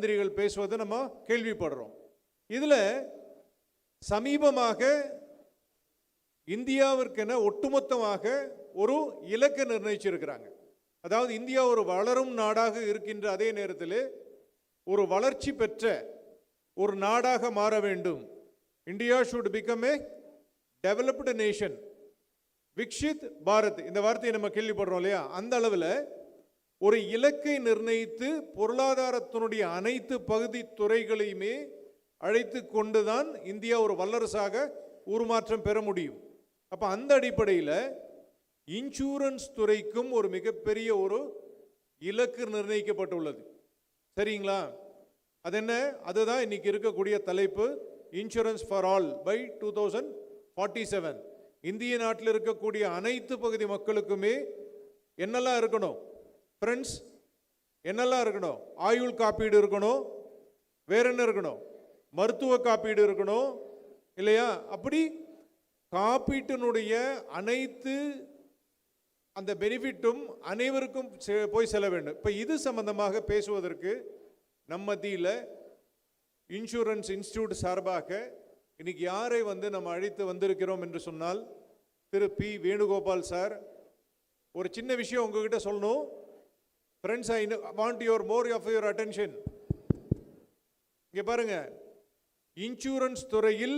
மந்திரிகள் பேசுவதை நம்ம கேள்விப்படுறோம். இதில் சமீபமாக இந்தியாவிற்கென ஒட்டுமொத்தமாக ஒரு இலக்கை நிர்ணயிச்சிருக்கிறாங்க. அதாவது இந்தியா ஒரு வளரும் நாடாக இருக்கின்ற அதே நேரத்தில் ஒரு வளர்ச்சி பெற்ற ஒரு நாடாக மாற வேண்டும். India should become a developed nation. Viksit Bharat, இந்த வார்த்தையை நம்ம கேள்விப்படுறோம் இல்லையா? அந்த அளவில் ஒரு இலக்கை நிர்ணயித்து பொருளாதாரத்தினுடைய அனைத்து பகுதி துறைகளையுமே அழைத்து கொண்டுதான் இந்தியா ஒரு வல்லரசாக உருமாற்றம் பெற முடியும். அப்போ அந்த அடிப்படையில் இன்சூரன்ஸ் துறைக்கும் ஒரு மிகப்பெரிய ஒரு இலக்கு நிர்ணயிக்கப்பட்டுள்ளது. சரிங்களா? அது என்ன? அதுதான் இன்னைக்கு இருக்கக்கூடிய தலைப்பு, இன்சூரன்ஸ் ஃபார் ஆல் பை 2047. இந்திய நாட்டில் இருக்கக்கூடிய அனைத்து பகுதி மக்களுக்குமே என்னெல்லாம் இருக்கணும் ஃப்ரெண்ட்ஸ்? என்னெல்லாம் இருக்கணும்? ஆயுள் காப்பீடு இருக்கணும். வேற என்ன இருக்கணும்? மருத்துவ காப்பீடு இருக்கணும் இல்லையா? அப்படி காப்பீட்டினுடைய அனைத்து அந்த பெனிஃபிட்டும் அனைவருக்கும் போய் செல்ல வேண்டும். இப்போ இது சம்பந்தமாக பேசுவதற்கு நம்ம மத்தியில் இன்சூரன்ஸ் இன்ஸ்டிடியூட் சார்பாக இன்னைக்கு யாரை நம்ம அழைத்து வந்திருக்கிறோம் என்று சொன்னால், திரு பி வேணுகோபால் சார். ஒரு சின்ன விஷயம் உங்ககிட்ட சொல்லணும் friends. I want more of your attention. இங்கே பாருங்க, இன்சூரன்ஸ் துறையில்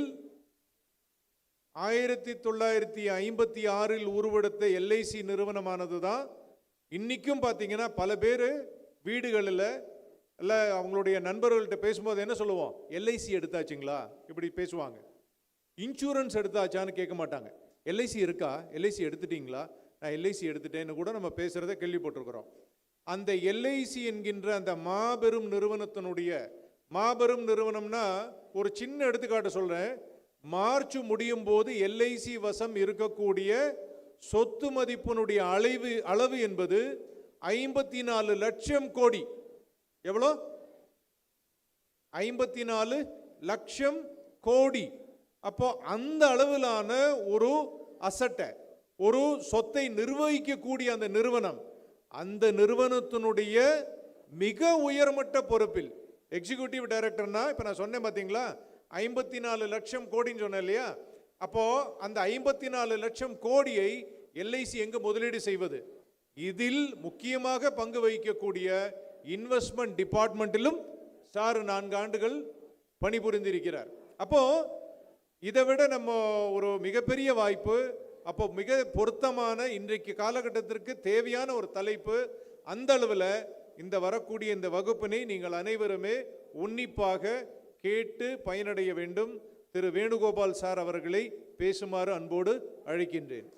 1956 உருவெடுத்த எல்ஐசி நிறுவனமானது தான் இன்னைக்கும் பார்த்தீங்கன்னா பல பேர் வீடுகளில் இல்லை அவங்களுடைய நண்பர்கள்ட்ட பேசும்போது என்ன சொல்லுவோம்? எல்ஐசி எடுத்தாச்சுங்களா இப்படி பேசுவாங்க. இன்சூரன்ஸ் எடுத்தாச்சான்னு கேட்க மாட்டாங்க. எல்ஐசி இருக்கா, எல்ஐசி எடுத்துட்டீங்களா, நான் எல்ஐசி எடுத்துட்டேன்னு கூட நம்ம பேசுகிறத கேள்விப்பட்டிருக்கிறோம். அந்த எல்ஐசி என்கின்ற அந்த மாபெரும் நிறுவனத்தினுடைய, மாபெரும் நிறுவனம்னா ஒரு சின்ன எடுத்துக்காட்டு சொல்கிறேன். மார்ச் முடியும் போது எல்ஐசி வசம் இருக்கக்கூடிய சொத்து மதிப்பினுடைய அளவு என்பது 54 லட்சம் கோடி. எவ்வளோ? 54 லட்சம் கோடி. அப்போ அந்த அளவிலான ஒரு அசட்டை, ஒரு சொத்தை நிர்வகிக்கக்கூடிய அந்த நிறுவனம், அந்த நிறுவனத்தினுடைய மிக உயர்மட்ட பொறுப்பில் எக்ஸிக்யூட்டிவ் டைரக்டர்னா, இப்போ நான் சொன்னேன் பார்த்தீங்களா 54 லட்சம் கோடின்னு சொன்னேன் இல்லையா? அப்போ அந்த 54 லட்சம் கோடியை எல்ஐசி எங்க முதலீடு செய்வது? இதில் முக்கியமாக பங்கு வகிக்கக்கூடிய இன்வெஸ்ட்மெண்ட் டிபார்ட்மெண்ட்டிலும் சார் 4 ஆண்டுகள் பணிபுரிந்திருக்கிறார். அப்போ இதை விட நம்ம ஒரு மிகப்பெரிய வாய்ப்பு, அப்போ மிக பொருத்தமான இன்றைக்கு காலகட்டத்திற்கு தேவையான ஒரு தலைப்பு. அந்த அளவில் இந்த வரக்கூடிய இந்த வகுப்பினை நீங்கள் அனைவருமே உன்னிப்பாக கேட்டு பயனடைய வேண்டும். திரு வேணுகோபால் சார் அவர்களை பேசுமாறு அன்போடு அழைக்கின்றேன்.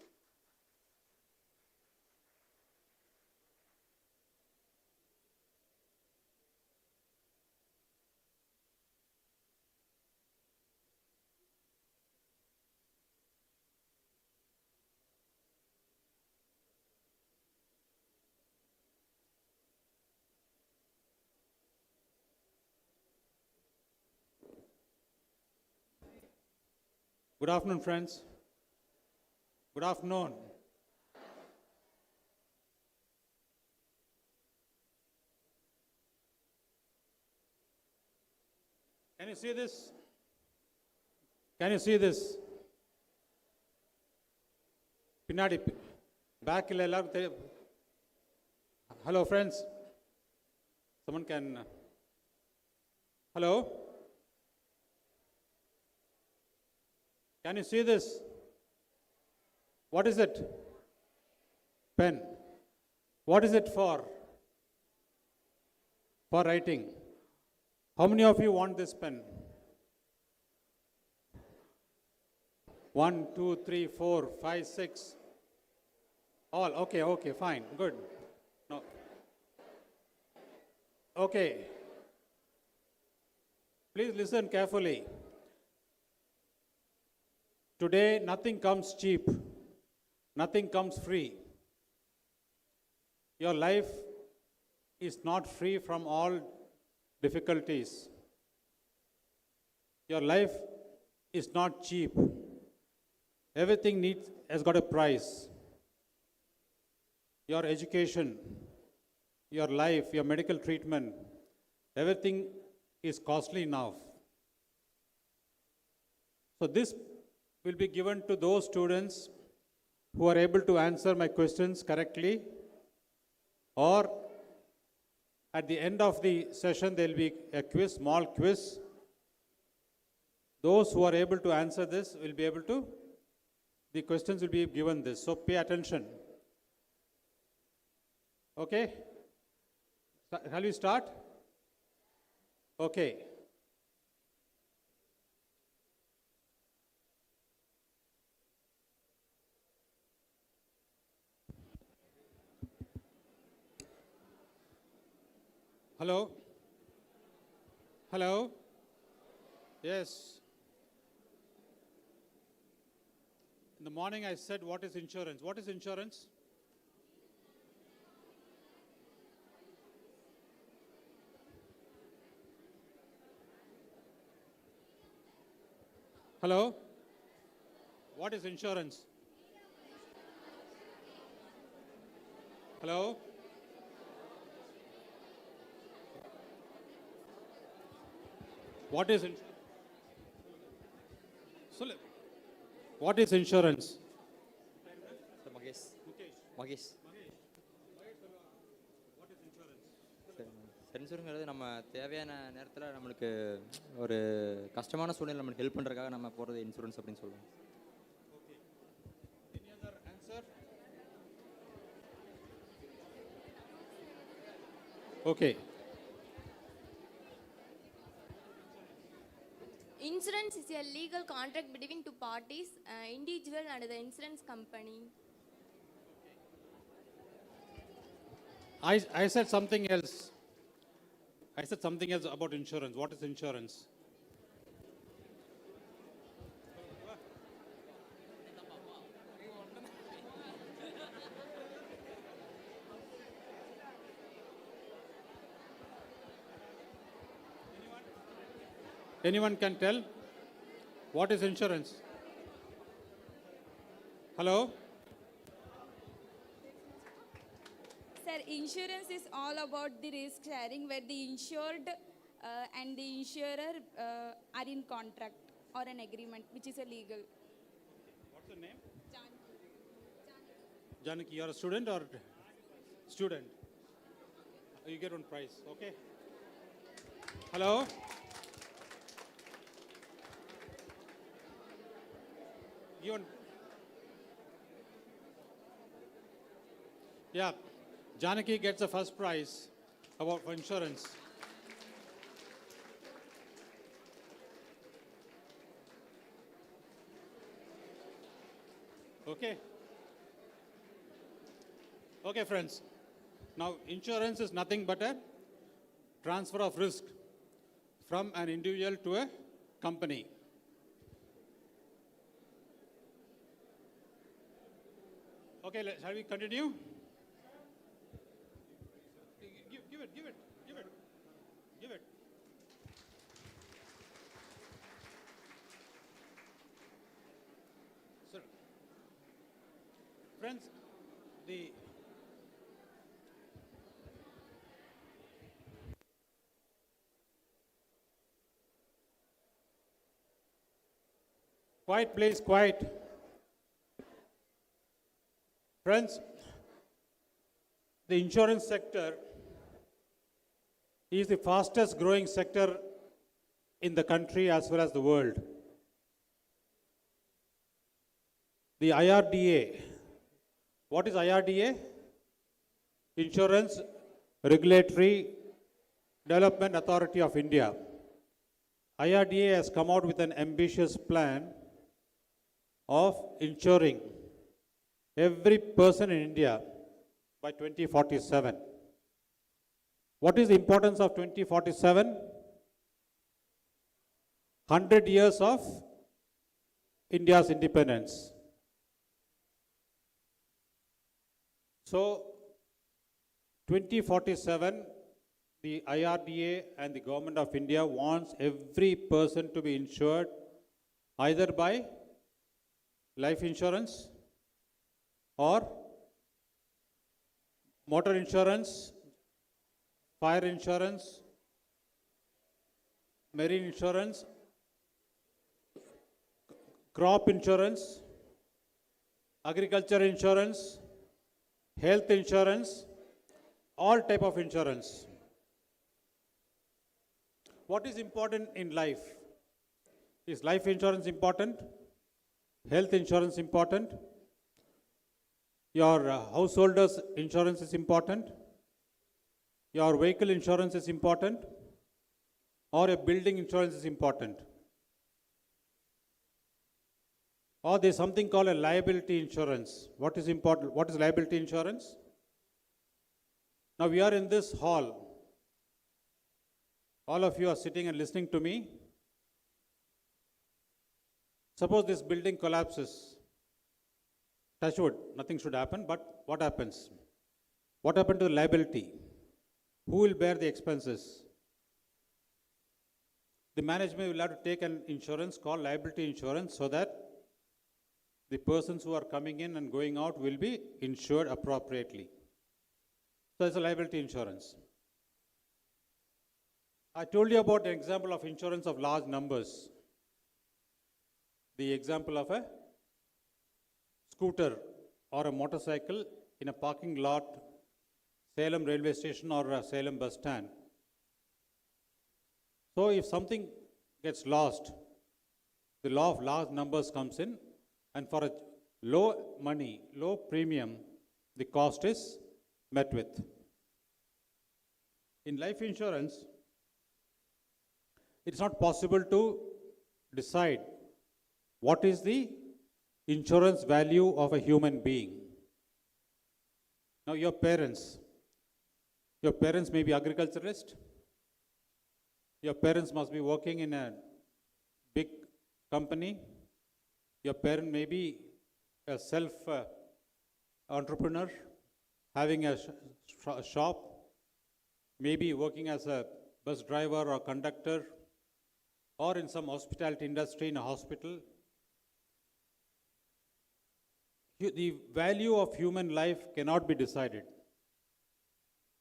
Good afternoon, friends. Good afternoon. Can you see this? Can you see this? Pinadi, back il ellaru theriyum. Hello, friends. Someone can. Hello. Can you see this? What is it? Pen. What is it for? For writing. How many of you want this pen? 1, 2, 3, 4, 5, 6. All. Okay, fine, good. No. Okay. Please listen carefully. Today, nothing comes cheap, nothing comes free. Your life is not free from all difficulties. Your life is not cheap. Everything has got a price. Your education, your life, your medical treatment, Everything is costly now. So this will be given to those students who are able to answer my questions correctly, or at the end of the session there will be a quiz, small quiz. Those who are able to answer this will be able to, the questions will be given this. So pay attention. Okay? Shall we start? Okay. Hello? Hello? Yes. In the morning I said, what is insurance? What is insurance? Hello? What is insurance? Hello? What is insurance? What is insurance? Mahesh Mukesh. Mahesh What is insurance? இன்சூரன்ஸ்ங்கிறது நம்ம தேவையான நேரத்தில் நம்மளுக்கு ஒரு கஷ்டமான சூழ்நிலை நம்மளுக்கு help பண்ணுறதுக்காக நம்ம போகிறது இன்சூரன்ஸ் அப்படின்னு சொல்லுவோம். Okay. Any other answer? Okay. Insurance is a legal contract between two parties, individual and the insurance company. I said something else. I said something else about insurance. What is insurance? Anyone can tell? What is insurance? Hello? Sir, insurance is all about the risk sharing where the insured and the insurer are in contract or an agreement, which is a legal. What's your name? Janaki, you are a student or student? You get one prize, okay? Hello? You want? Yeah, Janaki gets the first prize about for insurance. Okay. Okay, friends. Now, insurance is nothing but a transfer of risk from an individual to a company. Okay, shall we continue? Give it. Sir, friends, the quiet, please, quiet. Friends, the insurance sector is the fastest growing sector in the country as well as the world. The IRDA, what is IRDA? Insurance Regulatory Development Authority of India. IRDA has come out with an ambitious plan of insuring every person in India by 2047. What is the importance of 2047? 100 years of India's independence. So, 2047, the IRDA and the Government of India wants every person to be insured either by life insurance or motor insurance, fire insurance, marine insurance, crop insurance, agriculture insurance, health insurance, all type of insurance. What is important in life? Is life insurance important? Health insurance important? Your householder's insurance is important? Your vehicle insurance is important? Or a building insurance is important? Or there's something called a liability insurance. What is important? What is liability insurance? Now we are in this hall. All of you are sitting and listening to me. Suppose this building collapses. Touch wood, nothing should happen, but what happens? What happened to the liability? Who will bear the expenses? The management will have to take an insurance called liability insurance so that the persons who are coming in and going out will be insured appropriately. So it's a liability insurance. I told you about an example of insurance of large numbers. The example of a scooter or a motorcycle in a parking lot, Salem railway station or a Salem bus stand. So if something gets lost, the law of large numbers comes in, and for a low money, low premium, the cost is met with. In life insurance, it's not possible to decide what is the insurance value of a human being. Now your parents may be agriculturalists. Your parents must be working in a big company. Your parent may be a self-entrepreneur, having a shop, maybe working as a bus driver or conductor, or in some hospitality industry in a hospital. The value of human life cannot be decided.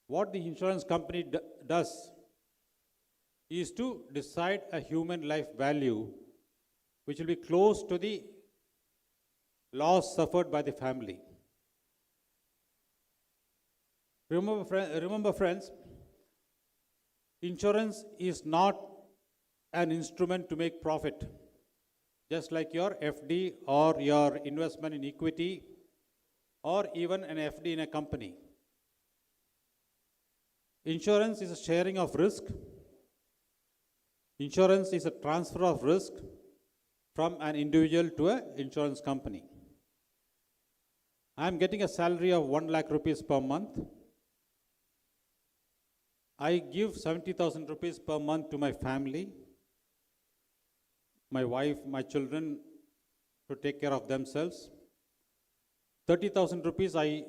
What the insurance company does is to decide a human life value which will be close to the loss suffered by the family. Remember friends, insurance is not an instrument to make profit. Just like your FD or your investment in equity or even an FD in a company. Insurance is a sharing of risk. Insurance is a transfer of risk from an individual to an insurance company. I am getting a salary of 1 lakh rupees per month. I give 70,000 rupees per month to my family, my wife, my children, to take care of themselves. 30,000 rupees I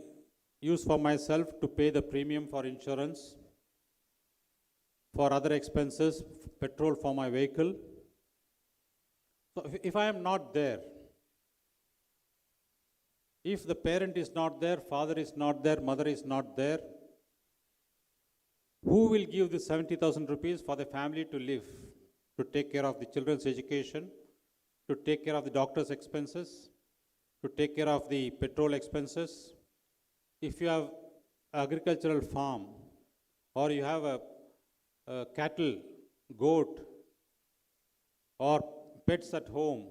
use for myself to pay the premium for insurance, for other expenses, petrol for my vehicle. So if I am not there, if the parent is not there, father is not there, mother is not there, who will give the 70,000 rupees for the family to live, to take care of the children's education, to take care of the doctor's expenses, to take care of the petrol expenses? If you have agricultural farm or you have a cattle, goat or pets at home,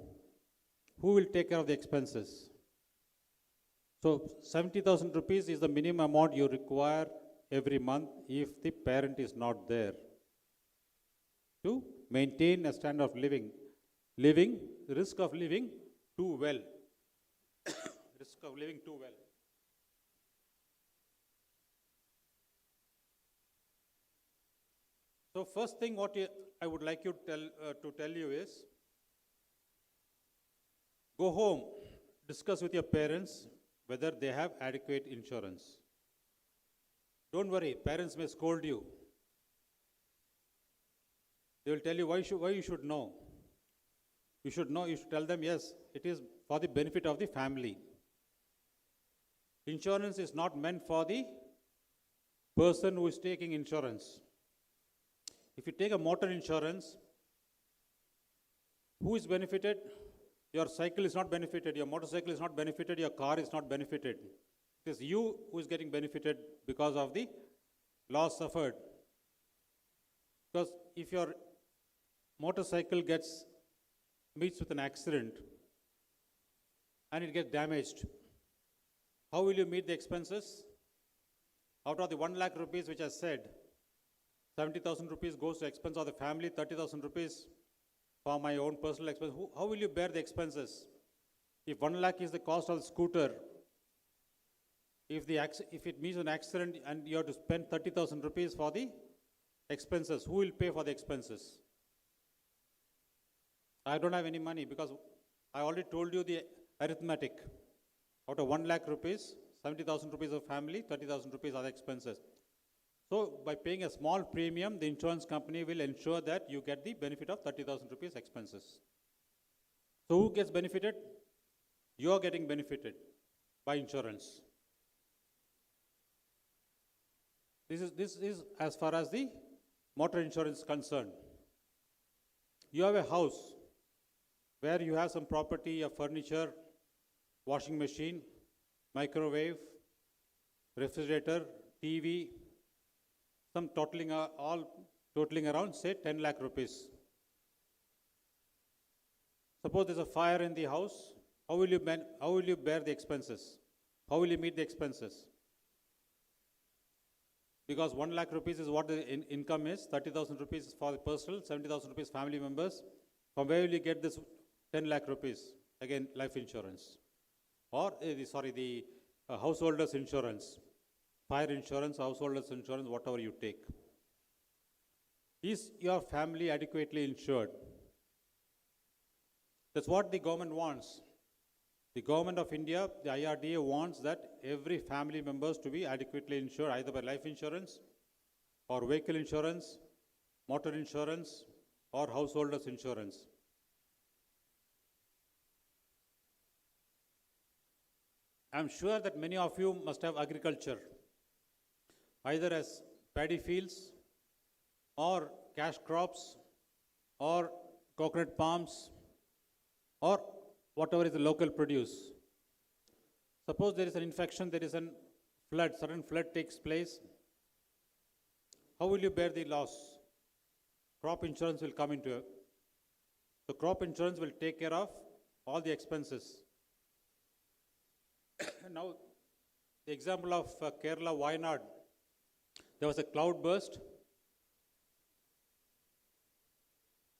who will take care of the expenses? So 70,000 rupees is the minimum amount you require every month if the parent is not there to maintain a standard of living, risk of living too well. Risk of living too well. So first thing I would like you to tell you is, go home, discuss with your parents whether they have adequate insurance. Don't worry, parents may scold you. They will tell you why you should know. You should know, you should tell them, yes, it is for the benefit of the family. Insurance is not meant for the person who is taking insurance. If you take a motor insurance, Who is benefited? Your cycle is not benefited, your motorcycle is not benefited, your car is not benefited. It is you who is getting benefited because of the loss suffered. Because if your motorcycle meets with an accident and it gets damaged, how will you meet the expenses? Out of the 1 lakh rupees which I said, 70,000 rupees goes to expense of the family, 30,000 rupees for my own personal expense. How will you bear the expenses? If 1 lakh is the cost of the scooter, if it meets an accident and you have to spend 30,000 rupees for the expenses, who will pay for the expenses? I don't have any money because I already told you the arithmetic. Out of 1 lakh rupees, 70,000 rupees of family, 30,000 rupees are the expenses. So by paying a small premium, the insurance company will ensure that you get the benefit of 30,000 rupees expenses. So who gets benefited? You are getting benefited by insurance. This is as far as the motor insurance is concerned. You have a house where you have some property, a furniture, washing machine, microwave, refrigerator, TV, some totaling around, say, 10 lakh rupees. Suppose there's a fire in the house, how will you bear the expenses? How will you meet the expenses? Because 1 lakh rupees is what the income is, 30,000 rupees for the personal, 70,000 rupees family members. From where will you get this 10 lakh rupees? Again, life insurance. Or, the householder's insurance. Fire insurance, householder's insurance, whatever you take. Is your family adequately insured? That's what the government wants. The government of India, the IRDA wants that every family members to be adequately insured either by life insurance or vehicle insurance, motor insurance or householder's insurance. I'm sure that many of you must have agriculture, either as paddy fields or cash crops or coconut palms or whatever is the local produce. Suppose there is an infection, there is a flood, sudden flood takes place. How will you bear the loss? Crop insurance will come into it. So crop insurance will take care of all the expenses. Now, the example of Kerala, Wayanad, there was a cloud burst.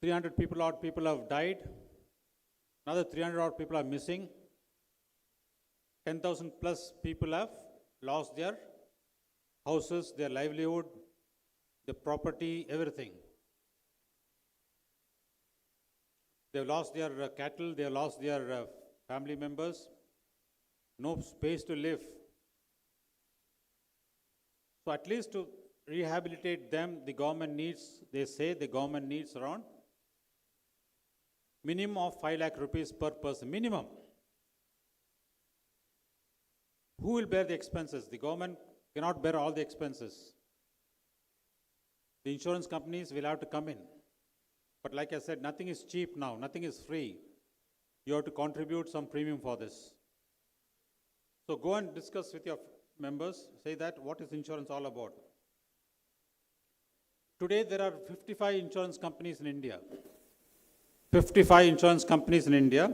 300 people have died. Another 300 odd people are missing. 10,000 plus people have lost their houses, their livelihood, their property, everything. They've lost their cattle, they've lost their family members. No space to live. So at least to rehabilitate them, the government needs, they say the government needs around minimum of 5 lakh rupees per person, minimum. Who will bear the expenses? The government cannot bear all the expenses. The insurance companies will have to come in. But like I said, nothing is cheap now, nothing is free. You have to contribute some premium for this. So go and discuss with your members, say that what is insurance all about. Today there are 55 insurance companies in India. 55 insurance companies in India,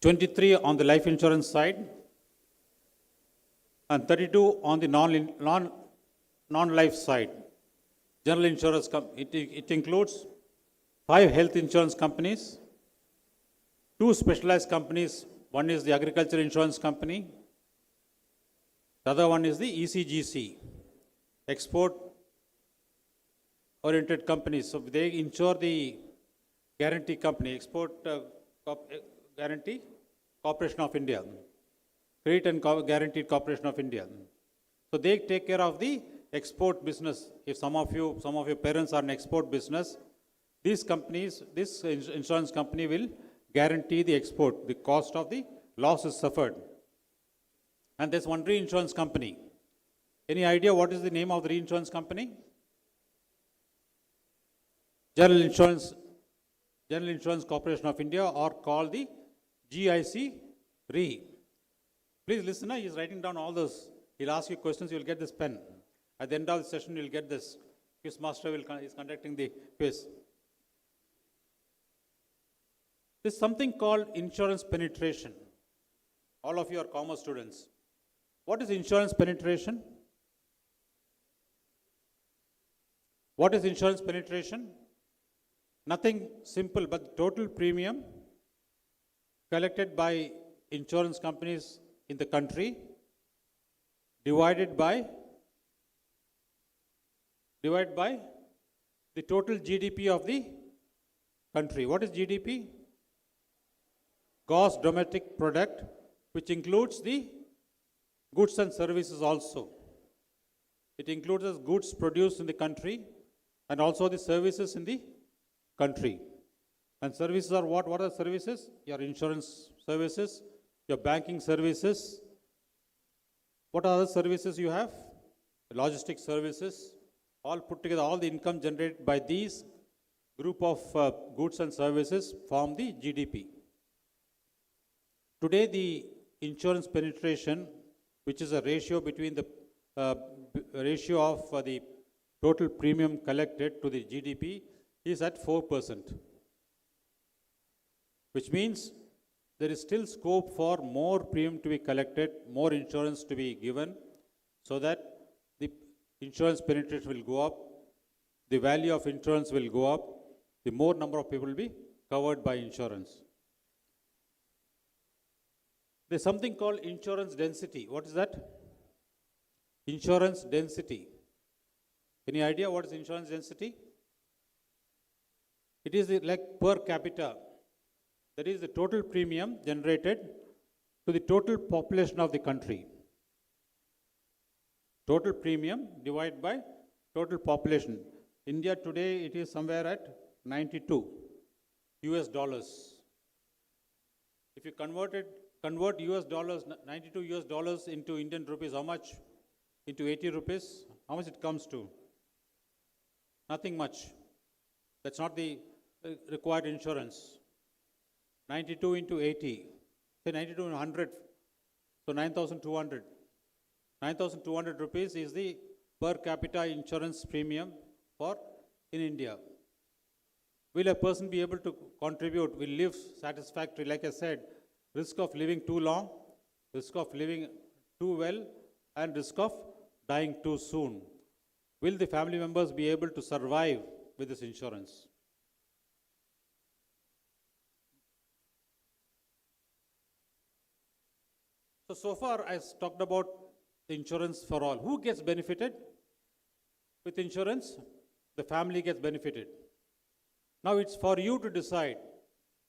23 on the life insurance side, and 32 on the non-life side. General insurance, it includes 5 health insurance companies, 2 specialized companies. One is the agriculture insurance company, the other one is the ECGC, export-oriented companies. So they insure the guarantee company, Guarantee Corporation of India, Credit and Guaranteed Corporation of India. So they take care of the export business. If some of your parents are in export business, these companies, this insurance company will guarantee the export, the cost of the loss is suffered. And there's one reinsurance company. Any idea what is the name of the reinsurance company? General Insurance General Insurance Corporation of India, or called the GIC Re. Please listen, he is writing down all those. He'll ask you questions, you'll get this pen. At the end of the session, you'll get this. Quiz master is conducting the quiz. There's something called insurance penetration. All of you are commerce students. What is insurance penetration? What is insurance penetration? Nothing simple but total premium collected by insurance companies in the country divided by the total GDP of the country. What is GDP? Gross domestic product, which includes the goods and services also. It includes the goods produced in the country and also the services in the country. And services are what? What are services? Your insurance services, your banking services. What are other services you have? Logistics services. All put together, all the income generated by these group of goods and services form the GDP. Today, the insurance penetration, which is a ratio between the ratio of the total premium collected to the GDP, is at 4%. Which means there is still scope for more premium to be collected, more insurance to be given, so that the insurance penetration will go up, the value of insurance will go up, the more number of people will be covered by insurance. There's something called insurance density. What is that? Insurance density. Any idea what is insurance density? It is like per capita. That is the total premium generated to the total population of the country. Total premium divided by total population. India today, it is somewhere at 92 US dollars. If you convert US dollars, 92 US dollars into Indian rupees, how much? Into 80 rupees, how much it comes to? Nothing much. That's not the required insurance. 92 into 80, say 92 into 100, so 9,200. 9,200 rupees is the per capita insurance premium for in India. Will a person be able to contribute, will live satisfactory? Like I said, risk of living too long, risk of living too well, and risk of dying too soon. Will the family members be able to survive with this insurance? So far I talked about the insurance for all. Who gets benefited with insurance? The family gets benefited. Now it's for you to decide,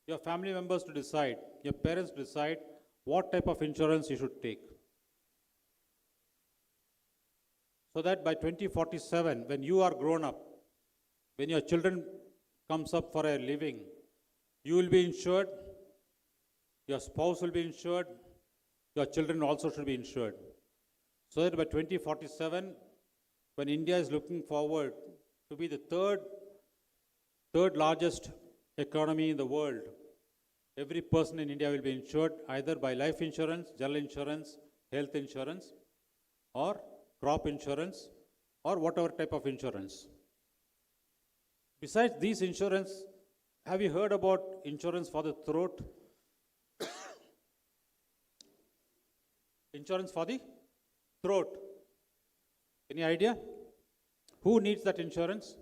your family members to decide, your parents to decide what type of insurance you should take. So that by 2047, when you are grown up, when your children comes up for a living, you will be insured, your spouse will be insured, your children also should be insured. So that by 2047, when India is looking forward to be the third largest economy in the world, every person in India will be insured either by life insurance, general insurance, health insurance, or crop insurance, or whatever type of insurance. Besides these insurance, have you heard about insurance for the throat? Insurance for the throat. Any idea? Who needs that insurance?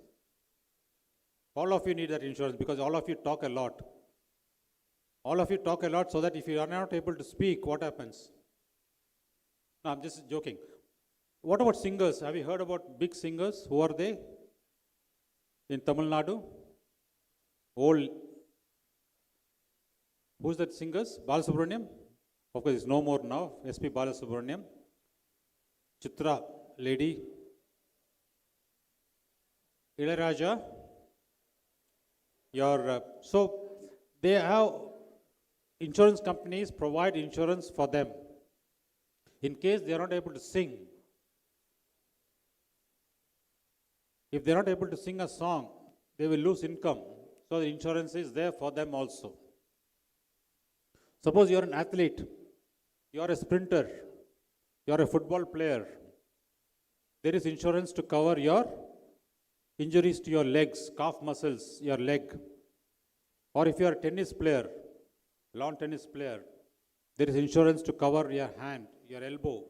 All of you need that insurance because all of you talk a lot. All of you talk a lot so that if you are not able to speak, what happens? No, I'm just joking. What about singers? Have you heard about big singers? Who are they? In Tamil Nadu? Old. Who's that singers? Balasubramaniam? Of course, he's no more now. SP Balasubramaniam. Chitra, lady. Ilayaraja. So they have insurance companies provide insurance for them in case they are not able to sing. If they are not able to sing a song, they will lose income. So the insurance is there for them also. Suppose you are an athlete, you are a sprinter, you are a football player. There is insurance to cover your injuries to your legs, calf muscles, your leg. Or if you are a tennis player, lawn tennis player, there is insurance to cover your hand, your elbow.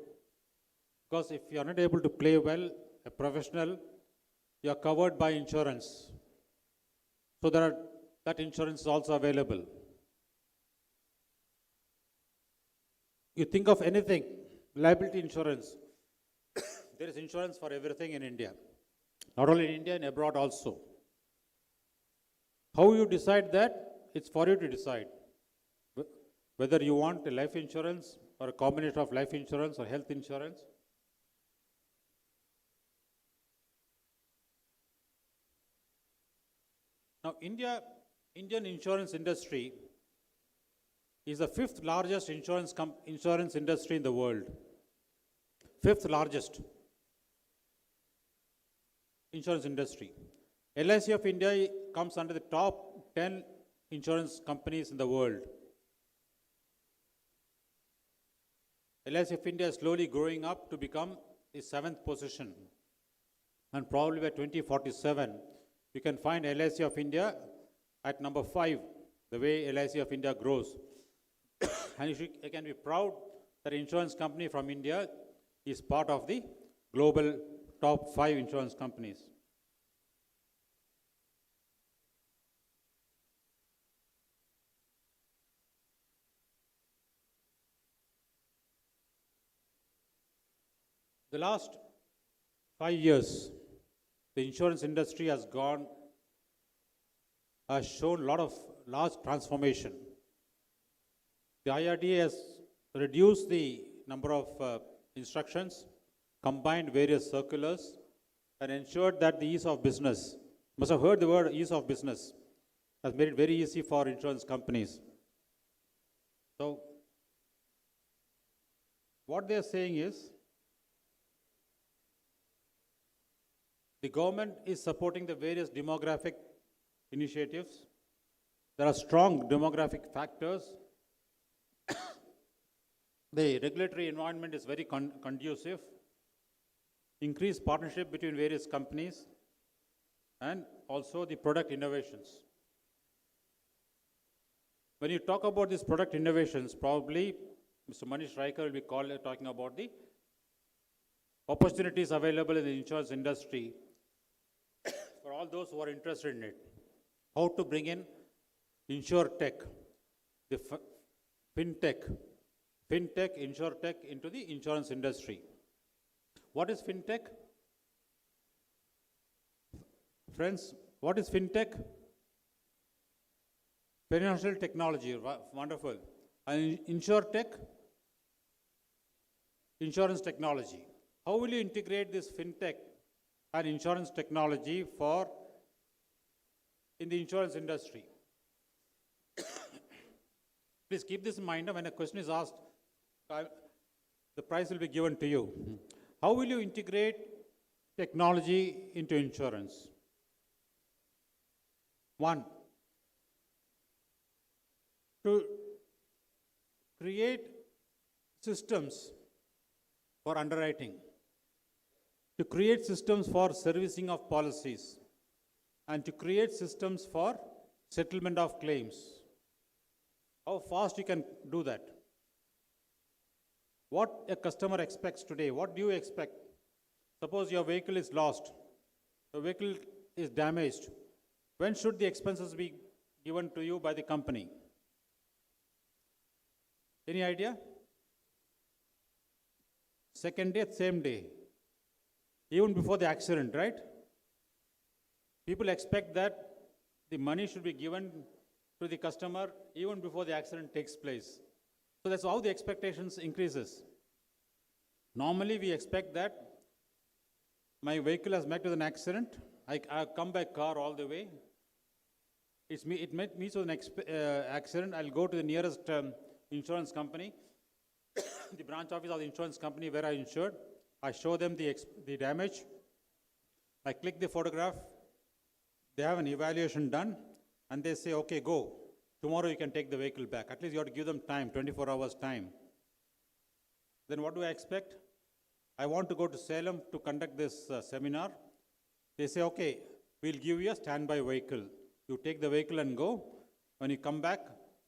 Because if you are not able to play well, a professional, you are covered by insurance. So that insurance is also available. You think of anything, liability insurance. There is insurance for everything in India. Not only in India, and abroad also. How you decide that? It's for you to decide. Whether you want a life insurance or a combination of life insurance or health insurance. Now, Indian insurance industry is the fifth largest insurance industry in the world. Fifth largest insurance industry. LIC of India comes under the top 10 insurance companies in the world. LIC of India is slowly growing up to become the 7th position. And probably by 2047, you can find LIC of India at number 5, the way LIC of India grows. And you can be proud that an insurance company from India is part of the global top 5 insurance companies. The last 5 years, the insurance industry has shown a lot of large transformation. The IRDA has reduced the number of instructions, combined various circulars, and ensured that the ease of business, must have heard the word ease of business, has made it very easy for insurance companies. So, what they are saying is, the government is supporting the various demographic initiatives. There are strong demographic factors. The regulatory environment is very conducive. Increased partnership between various companies and also the product innovations. When you talk about these product innovations, probably Mr. Manish Riker will be talking about the opportunities available in the insurance industry for all those who are interested in it. How to bring in InsurTech, the FinTech, InsurTech into the insurance industry. What is FinTech? Friends, what is FinTech? Financial technology, wonderful. And InsurTech? Insurance technology. How will you integrate this FinTech and insurance technology in the insurance industry? Please keep this in mind when a question is asked, the prize will be given to you. How will you integrate technology into insurance? One, to create systems for underwriting, to create systems for servicing of policies, and to create systems for settlement of claims. How fast you can do that? What a customer expects today, what do you expect? Suppose your vehicle is lost, the vehicle is damaged. When should the expenses be given to you by the company? Any idea? Second day, same day. Even before the accident, right? People expect that the money should be given to the customer even before the accident takes place. So that's how the expectations increases. Normally we expect that my vehicle has met with an accident, I come by car all the way, it met me with an accident, I'll go to the nearest insurance company, the branch office of the insurance company where I insured, I show them the damage, I click the photograph, they have an evaluation done, and they say, okay, go. Tomorrow you can take the vehicle back. At least you have to give them time, 24 hours time. Then what do I expect? I want to go to Salem to conduct this seminar. They say, okay, we'll give you a standby vehicle. You take the vehicle and go. When you come back,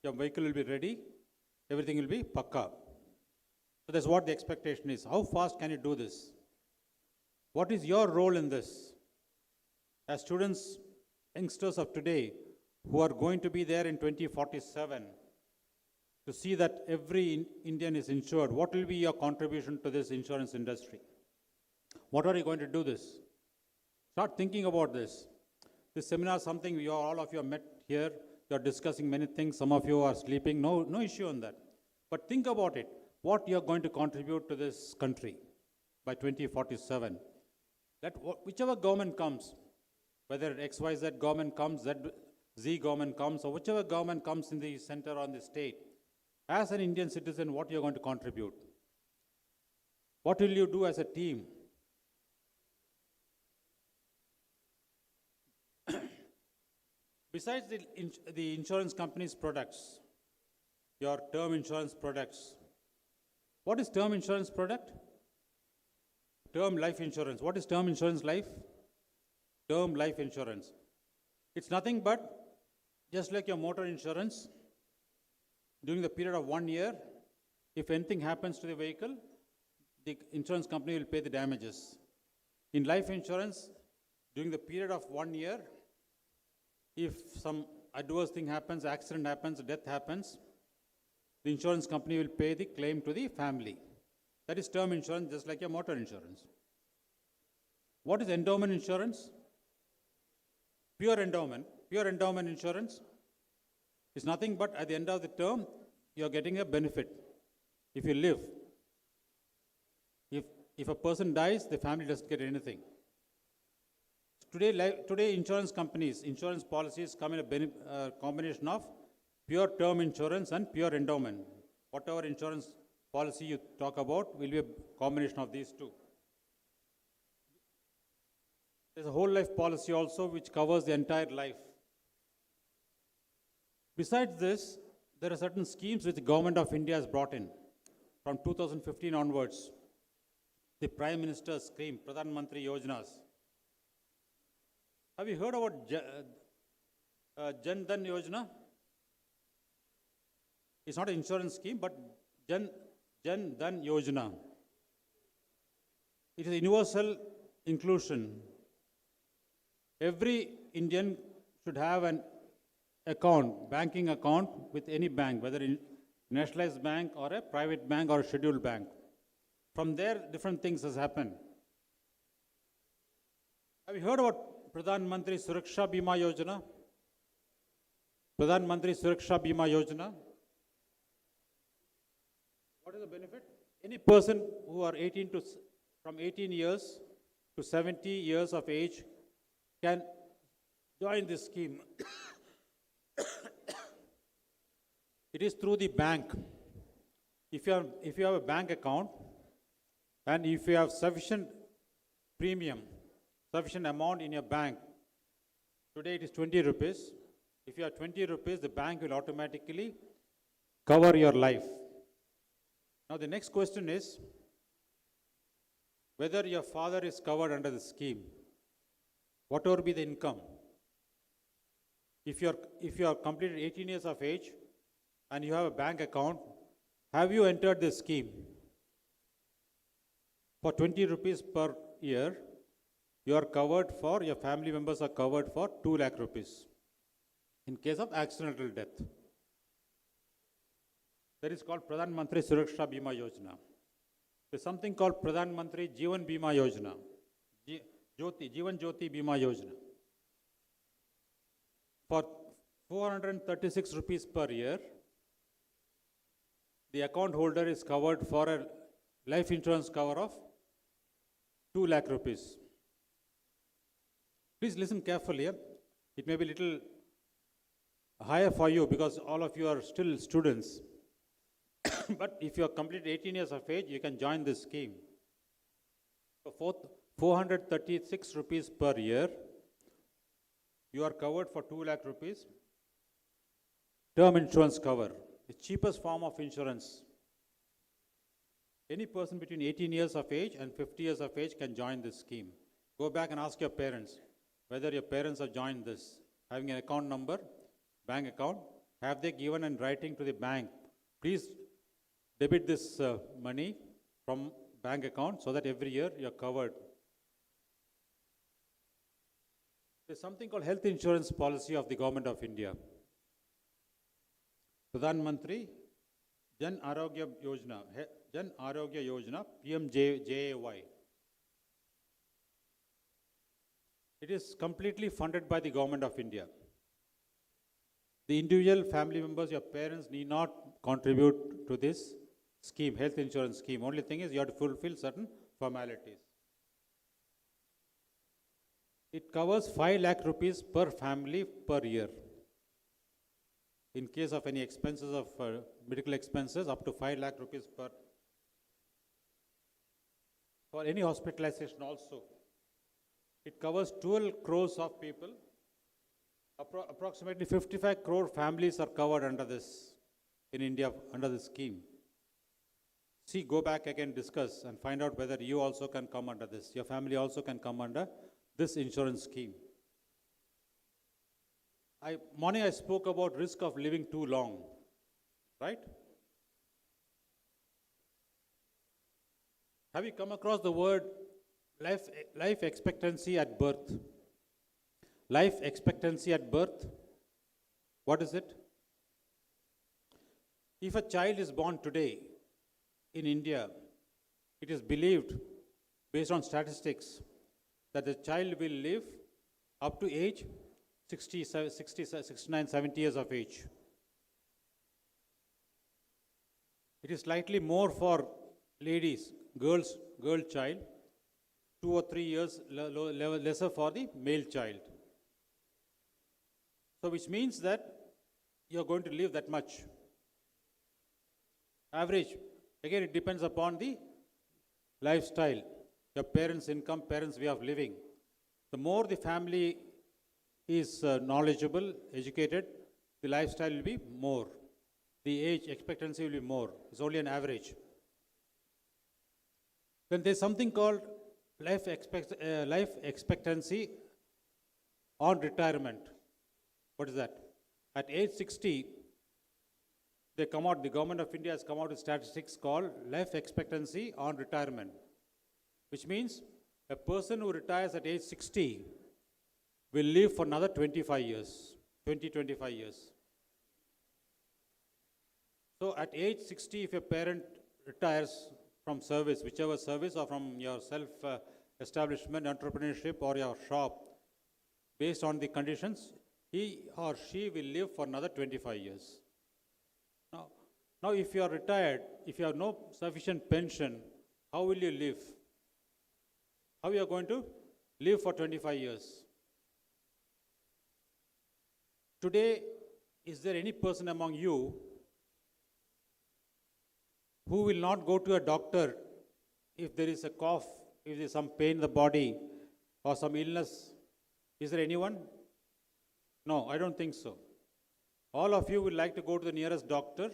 your vehicle will be ready. Everything will be pakka. So that's what the expectation is. How fast can you do this? What is your role in this? As students, youngsters of today, who are going to be there in 2047, to see that every Indian is insured, what will be your contribution to this insurance industry? What are you going to do this? Start thinking about this. This seminar is something all of you have met here. You are discussing many things. Some of you are sleeping. No issue on that. But think about it. What you are going to contribute to this country by 2047. Whichever government comes, whether XYZ government comes, Z government comes, or whichever government comes in the center or in the state, as an Indian citizen, what you are going to contribute? What will you do as a team? Besides the insurance company's products, your term insurance products, what is term insurance product? Term life insurance. What is term insurance life? Term life insurance. It's nothing but just like your motor insurance. During the period of 1 year, if anything happens to the vehicle, the insurance company will pay the damages. In life insurance, during the period of 1 year, if some adverse thing happens, accident happens, death happens, the insurance company will pay the claim to the family. That is term insurance, just like your motor insurance. What is endowment insurance? Pure endowment. Pure endowment insurance is nothing but at the end of the term, you are getting a benefit. If you live, if a person dies, the family doesn't get anything. Today insurance companies, insurance policies come in a combination of pure term insurance and pure endowment. Whatever insurance policy you talk about will be a combination of these two. There's a whole life policy also which covers the entire life. Besides this, there are certain schemes which the government of India has brought in from 2015 onwards. The Prime Minister's scheme, Pradhan Mantri Yojanas. Have you heard about Jan Dhan Yojana? It's not an insurance scheme, but Jan Dhan Yojana. It is universal inclusion. Every Indian should have an account, banking account with any bank, whether in nationalized bank or a private bank or a scheduled bank. From there, different things has happened. Have you heard about Pradhan Mantri Suraksha Bima Yojana? Pradhan Mantri Suraksha Bima Yojana. What is the benefit? Any person who are from 18 years to 70 years of age can join this scheme. It is through the bank. If you have a bank account and if you have sufficient premium, sufficient amount in your bank, today it is 20 rupees. If you have 20 rupees, the bank will automatically cover your life. Now the next question is whether your father is covered under the scheme. Whatever be the income. If you are completed 18 years of age and you have a bank account, have you entered this scheme? For 20 rupees per year, you are covered for, your family members are covered for 2 lakh rupees in case of accidental death. That is called Pradhan Mantri Suraksha Bima Yojana. There's something called Pradhan Mantri Jeevan Bima Yojana. Jeevan Jyoti Bima Yojana. For 436 rupees per year, the account holder is covered for a life insurance cover of 2 lakh rupees. Please listen carefully. It may be a little higher for you because all of you are still students. But if you are completed 18 years of age, you can join this scheme. For 436 rupees per year, you are covered for 2 lakh rupees. Term insurance cover, the cheapest form of insurance. Any person between 18 years of age and 50 years of age can join this scheme. Go back and ask your parents whether your parents have joined this. Having an account number, bank account, have they given in writing to the bank, please debit this money from bank account so that every year you're covered. There's something called health insurance policy of the government of India. Pradhan Mantri Jan Arogya Yojana, PMJAY. It is completely funded by the government of India. The individual family members, your parents need not contribute to this scheme, health insurance scheme. Only thing is you have to fulfill certain formalities. It covers 5 lakh rupees per family per year. In case of any expenses of medical expenses, up to 5 lakh rupees per. For any hospitalization also. It covers 12 crores of people. Approximately 55 crore families are covered under this, in India, under this scheme. See, go back again, discuss and find out whether you also can come under this. Your family also can come under this insurance scheme. Morning I spoke about risk of living too long, right? Have you come across the word life expectancy at birth? Life expectancy at birth, what is it? If a child is born today in India, it is believed, based on statistics, that the child will live up to age 69, 70 years of age. It is slightly more for ladies, girl child, 2 or 3 years lesser for the male child. So which means that you are going to live that much. Average, again it depends upon the lifestyle, your parents' income, parents' way of living. The more the family is knowledgeable, educated, the lifestyle will be more. The age expectancy will be more. It's only an average. Then there's something called life expectancy on retirement. What is that? At age 60, the government of India has come out with statistics called life expectancy on retirement, which means a person who retires at age 60 will live for another 25 years. So at age 60, if a parent retires from service, whichever service, or from your self-establishment, entrepreneurship, or your shop, based on the conditions, he or she will live for another 25 years. Now if you are retired, if you have no sufficient pension, how will you live? How are you going to live for 25 years? Today, is there any person among you who will not go to a doctor if there is a cough, if there is some pain in the body or some illness? Is there anyone? No, I don't think so. All of you would like to go to the nearest doctor,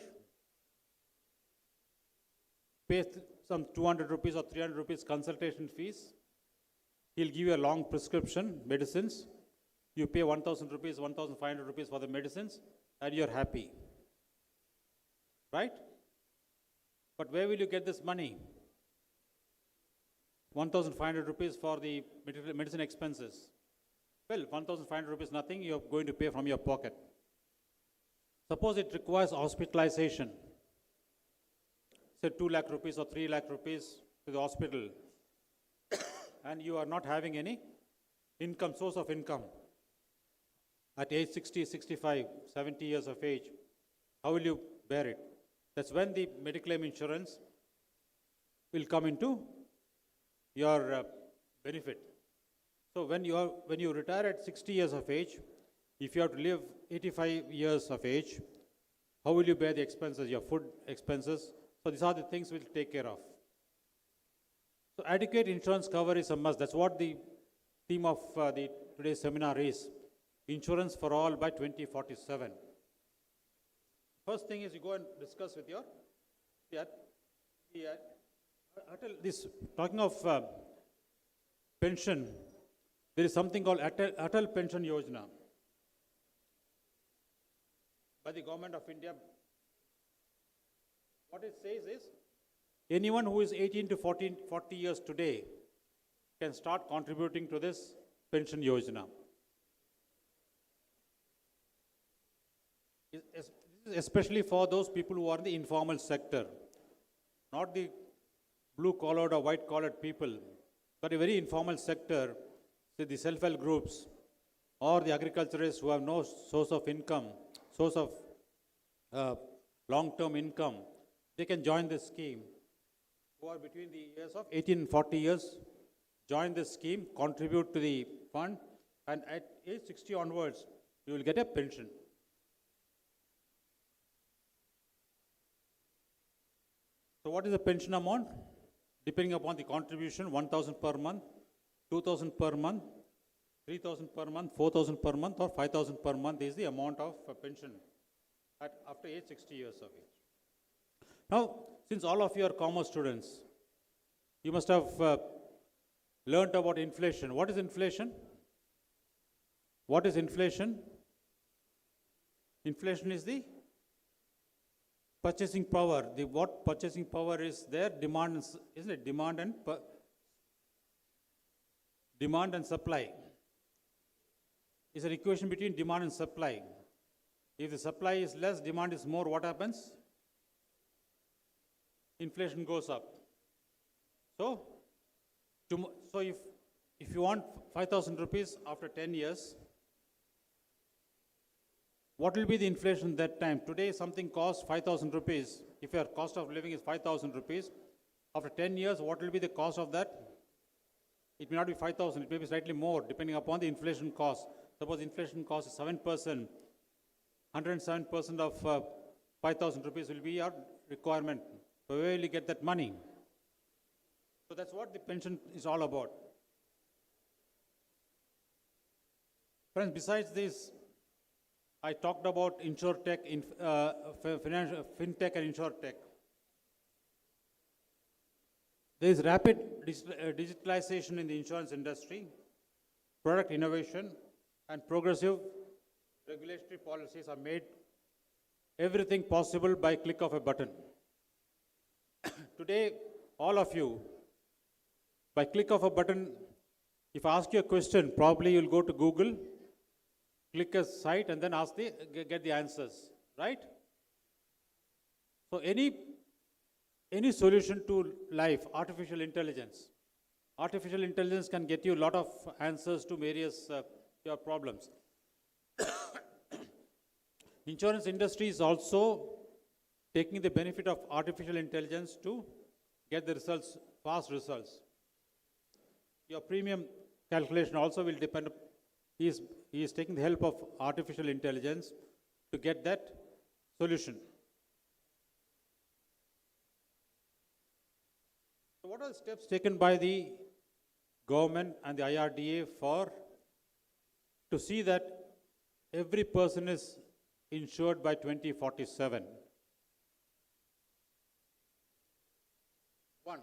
pay some 200 rupees or 300 rupees consultation fees. He'll give you a long prescription, medicines. You pay 1,000 rupees, 1,500 rupees for the medicines, and you're happy. Right? But where will you get this money? 1,500 rupees for the medicine expenses. Well, 1,500 rupees nothing, you're going to pay from your pocket. Suppose it requires hospitalization. Say 2 lakh rupees or 3 lakh rupees to the hospital. And you are not having any source of income. At age 60, 65, 70 years of age, how will you bear it? That's when the medical insurance will come into your benefit. So when you retire at 60 years of age, if you have to live 85 years of age, how will you bear the expenses, your food expenses? So these are the things we'll take care of. So adequate insurance cover is a must. That's what the theme of today's seminar is. Insurance for all by 2047. First thing is you go and discuss with your, yeah, yeah, this, talking of pension, there is something called Atal Pension Yojana by the government of India. What it says is, anyone who is 18 to 40 years today can start contributing to this pension yojana. This is especially for those people who are in the informal sector, not the blue-collared or white-collared people, but a very informal sector, say the self-help groups or the agriculturists who have no source of income, source of long-term income. They can join this scheme, who are between the years of 18 and 40 years, join this scheme, contribute to the fund, and at age 60 onwards, you will get a pension. So what is the pension amount? Depending upon the contribution, 1,000 per month, 2,000 per month, 3,000 per month, 4,000 per month, or 5,000 per month is the amount of pension after age 60 years of age. Now, since all of you are commerce students, you must have learnt about inflation. What is inflation? What is inflation? Inflation is the purchasing power. What purchasing power is there? Demand, isn't it? Demand and supply. It's an equation between demand and supply. If the supply is less, demand is more, what happens? Inflation goes up. So if you want 5,000 rupees after 10 years, what will be the inflation that time? Today something costs 5,000 rupees. If your cost of living is 5,000 rupees, after 10 years, what will be the cost of that? It may not be 5,000, it may be slightly more, depending upon the inflation cost. Suppose inflation cost is 7%, 107% of 5,000 rupees will be your requirement. So where will you get that money? So that's what the pension is all about. Friends, besides this, I talked about InsurTech, FinTech and InsurTech. There is rapid digitalization in the insurance industry, product innovation, and progressive regulatory policies are made everything possible by click of a button. Today, all of you, by click of a button, if I ask you a question, probably you'll go to Google, click a site, and then get the answers, right? So any solution to life, artificial intelligence can get you a lot of answers to various your problems. Insurance industry is also taking the benefit of artificial intelligence to get the results, fast results. Your premium calculation also will depend, he is taking the help of artificial intelligence to get that solution. So what are the steps taken by the government and the IRDA to see that every person is insured by 2047? One,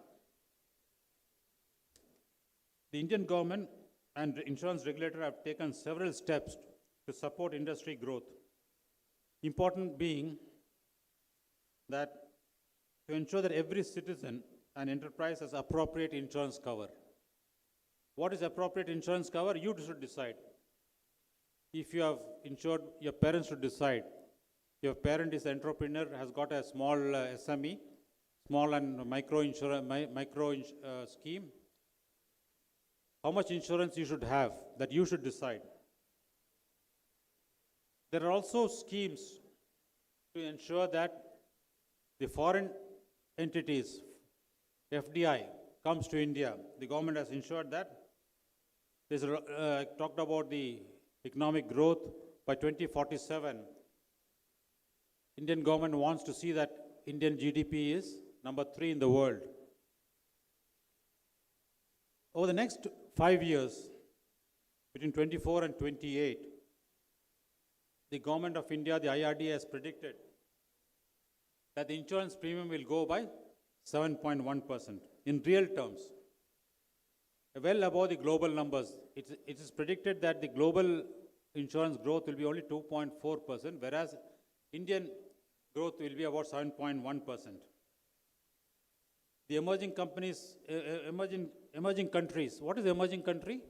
the Indian government and insurance regulator have taken several steps to support industry growth. Important being that to ensure that every citizen and enterprise has appropriate insurance cover. What is appropriate insurance cover? You should decide. If you have insured, your parents should decide. Your parent is an entrepreneur, has got a small SME, small and micro scheme. How much insurance you should have, that you should decide. There are also schemes to ensure that the foreign entities, FDI, comes to India. The government has ensured that. I talked about the economic growth by 2047. Indian government wants to see that Indian GDP is number 3 in the world. Over the next 5 years, between 24 and 28, the government of India, the IRDA has predicted that the insurance premium will go by 7.1% in real terms, well above the global numbers. It is predicted that the global insurance growth will be only 2.4%, whereas Indian growth will be about 7.1%. The emerging countries. What is emerging country?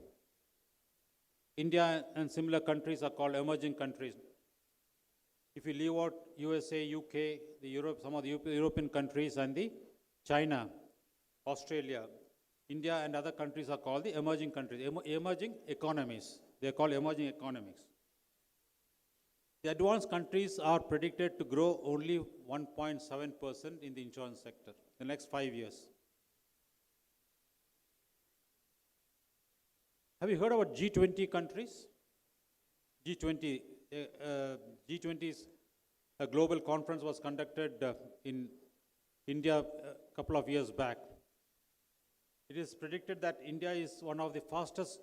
India and similar countries are called emerging countries. If you leave out USA, UK, some of the European countries and the China, Australia, India and other countries are called the emerging countries, emerging economies. They are called emerging economies. The advanced countries are predicted to grow only 1.7% in the insurance sector in the next 5 years. Have you heard about G20 countries? G20, G20's a global conference was conducted in India a couple of years back. It is predicted that India is one of the fastest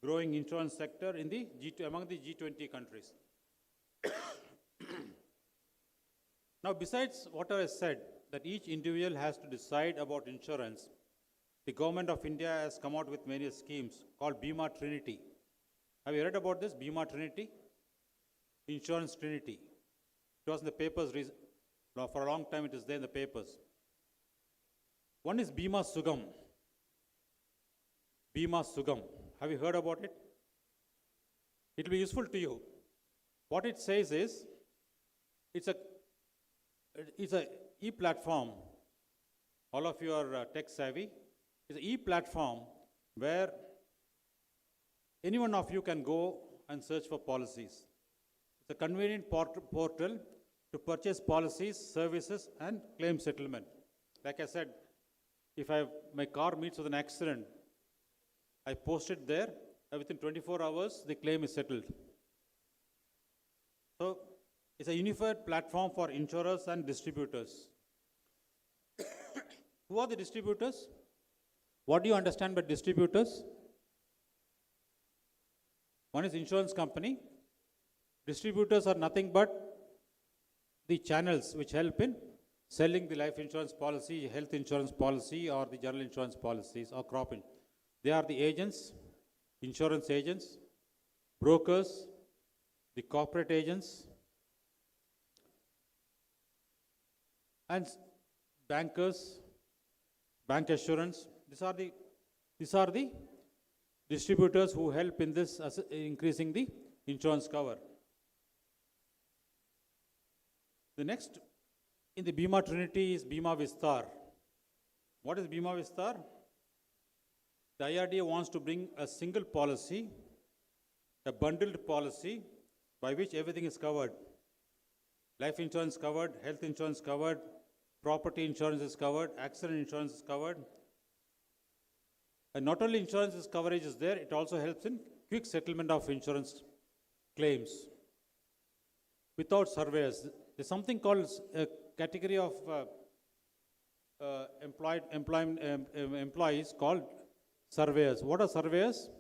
growing insurance sector in the among the G20 countries. Now, besides what I said, that each individual has to decide about insurance, the government of India has come out with many schemes called Bima Trinity. Have you read about this, Bima Trinity? Insurance Trinity. It was in the papers, for a long time it is there in the papers. One is Bima Sugam. Bima Sugam. Have you heard about it? It will be useful to you. What it says is, it's a e-platform. All of you are tech savvy. It's an e-platform where any one of you can go and search for policies. It's a convenient portal to purchase policies, services, and claim settlement. Like I said, if my car meets with an accident, I post it there, and within 24 hours, the claim is settled. So, it's a unified platform for insurers and distributors. Who are the distributors? What do you understand by distributors? One is insurance company. Distributors are nothing but the channels which help in selling the life insurance policy, health insurance policy, or the general insurance policies, or crop insurance. They are the agents, insurance agents, brokers, the corporate agents, and bankers, bank assurance. These are the distributors who help in this increasing the insurance cover. The next in the Bima Trinity is Bima Vistar. What is Bima Vistar? The IRDA wants to bring a single policy, a bundled policy by which everything is covered. Life insurance covered, health insurance covered, property insurance is covered, accident insurance is covered. And not only insurance coverage is there, it also helps in quick settlement of insurance claims without surveyors. There's something called a category of employees called surveyors. What are surveyors?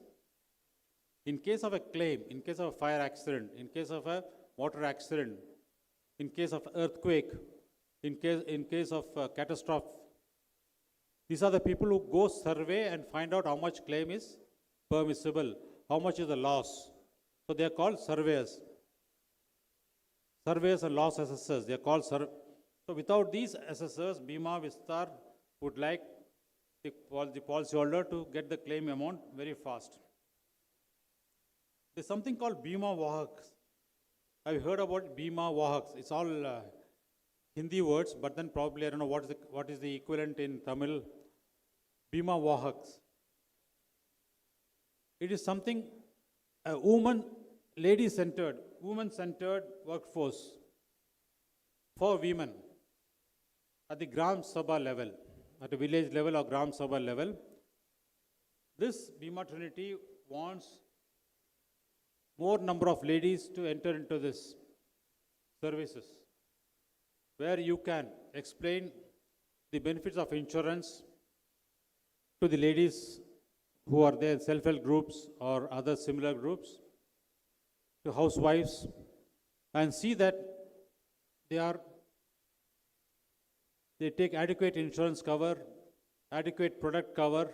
In case of a claim, in case of a fire accident, in case of a water accident, in case of earthquake, in case of catastrophe, these are the people who go survey and find out how much claim is permissible, how much is the loss. So they are called surveyors. Surveyors and loss assessors, they are called So without these assessors, Bima Vistar would like the policyholder to get the claim amount very fast. There's something called Bima Vahaks. Have you heard about Bima Vahaks? It's all Hindi words, but then probably I don't know what is the equivalent in Tamil. Bima Vahaks. It is something a lady-centered, woman-centered workforce for women at the Gram Sabha level, at a village level or Gram Sabha level. This Bima Trinity wants more number of ladies to enter into this services, where you can explain the benefits of insurance to the ladies who are there, self-help groups or other similar groups, to housewives, and see that they are they take adequate insurance cover, adequate product cover,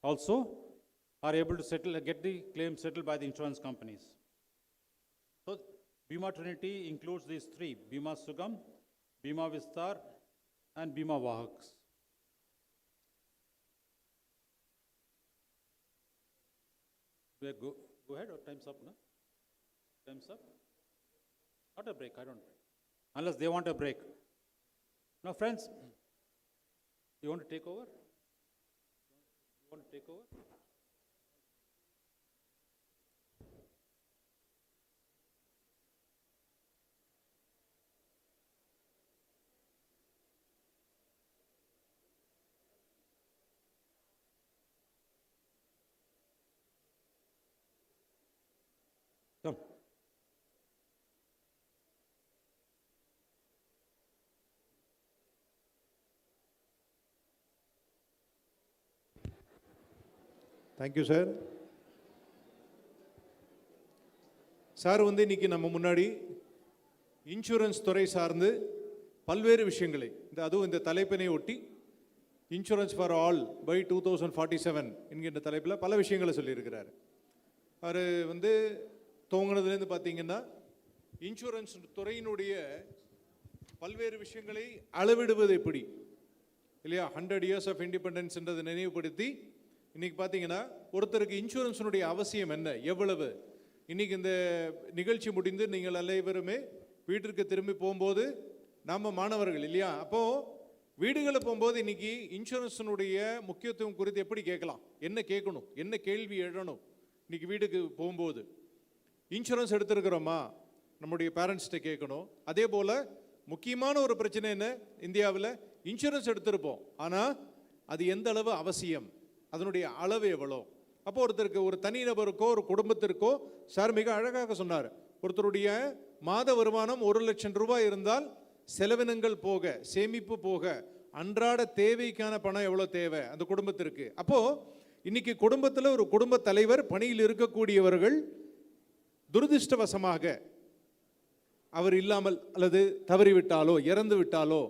also are able to get the claim settled by the insurance companies. So Bima Trinity includes these three: Bima Sugam, Bima Vistar, and Bima Vahaks. Go ahead, or time's up, no? Time's up? Not a break, I don't. Unless they want a break. Now, friends, you want to take over? You want to take over? Come. Thank you sir. Sir வந்து இன்னைக்கு நம்ம முன்னாடி insurance துறை சார்ந்து பல்வேறு விஷயங்களை அதுவும் இந்த தலைப்பினை ஒட்டி இன்சூரன்ஸ் ஃபார் ஆல் பை 2047 என்கின்ற தலைப்பில் பல விஷயங்களை சொல்லியிருக்கிறார். அவர் வந்து துவங்கினதுலேருந்து பார்த்தீங்கன்னா இன்சூரன்ஸ் துறையினுடைய பல்வேறு விஷயங்களை அளவிடுவது எப்படி இல்லையா, 100 years ஆஃப் இண்டிபெண்டன்ஸ்ன்றதை நினைவுபடுத்தி இன்னைக்கு பார்த்தீங்கன்னா ஒருத்தருக்கு இன்சூரன்ஸினுடைய அவசியம் என்ன, எவ்வளவு. இன்னைக்கு இந்த நிகழ்ச்சி முடிந்து நீங்கள் அனைவருமே வீட்டிற்கு திரும்பி போகும்போது நாம் மாணவர்கள் இல்லையா, அப்போது வீடுகளில் போகும்போது இன்னைக்கு இன்சூரன்ஸினுடைய முக்கியத்துவம் குறித்து எப்படி கேட்கலாம், என்ன கேட்கணும், என்ன கேள்வி எழணும். இன்னைக்கு வீட்டுக்கு போகும்போது இன்சூரன்ஸ் எடுத்துருக்கிறோமா நம்முடைய பேரண்ட்ஸ்கிட்ட கேட்கணும். அதே போல் முக்கியமான ஒரு பிரச்சனை என்ன, இந்தியாவில் இன்சூரன்ஸ் எடுத்திருப்போம், ஆனால் அது எந்த அளவு அவசியம், அதனுடைய அளவு எவ்வளோ. அப்போ ஒருத்தருக்கு, ஒரு தனிநபருக்கோ ஒரு குடும்பத்திற்கோ சார் மிக அழகாக சொன்னார், ஒருத்தருடைய மாத வருமானம் 1 லட்சம் ரூபாய் இருந்தால் செலவினங்கள் போக, சேமிப்பு போக, அன்றாட தேவைக்கான பணம் எவ்வளோ தேவை அந்த குடும்பத்திற்கு. அப்போது இன்னைக்கு குடும்பத்தில் ஒரு குடும்ப தலைவர் பணியில் இருக்கக்கூடியவர்கள் துரதிர்ஷ்டவசமாக அவர் இல்லாமல் அல்லது தவறிவிட்டாலோ இறந்து விட்டாலோ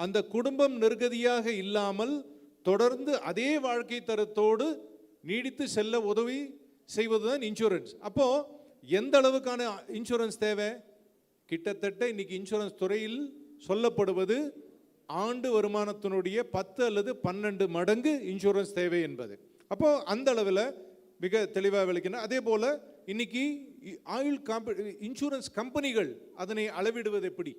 அந்த குடும்பம் நெருக்கடியாக இல்லாமல் தொடர்ந்து அதே வாழ்க்கை தரத்தோடு நீடித்து செல்ல உதவி செய்வதுதான் இன்சூரன்ஸ். அப்போ எந்த அளவுக்கான இன்சூரன்ஸ் தேவை, கிட்டத்தட்ட இன்னைக்கு இன்சூரன்ஸ் துறையில் சொல்லப்படுவது ஆண்டு வருமானத்தினுடைய 10 அல்லது 12 மடங்கு இன்சூரன்ஸ் தேவை என்பது. அப்போ அந்த அளவில் மிக தெளிவாக விளக்கினா. அதே போல இன்னைக்கு இன்சூரன்ஸ் கம்பெனிகள் அதனை அளவிடுவது எப்படி,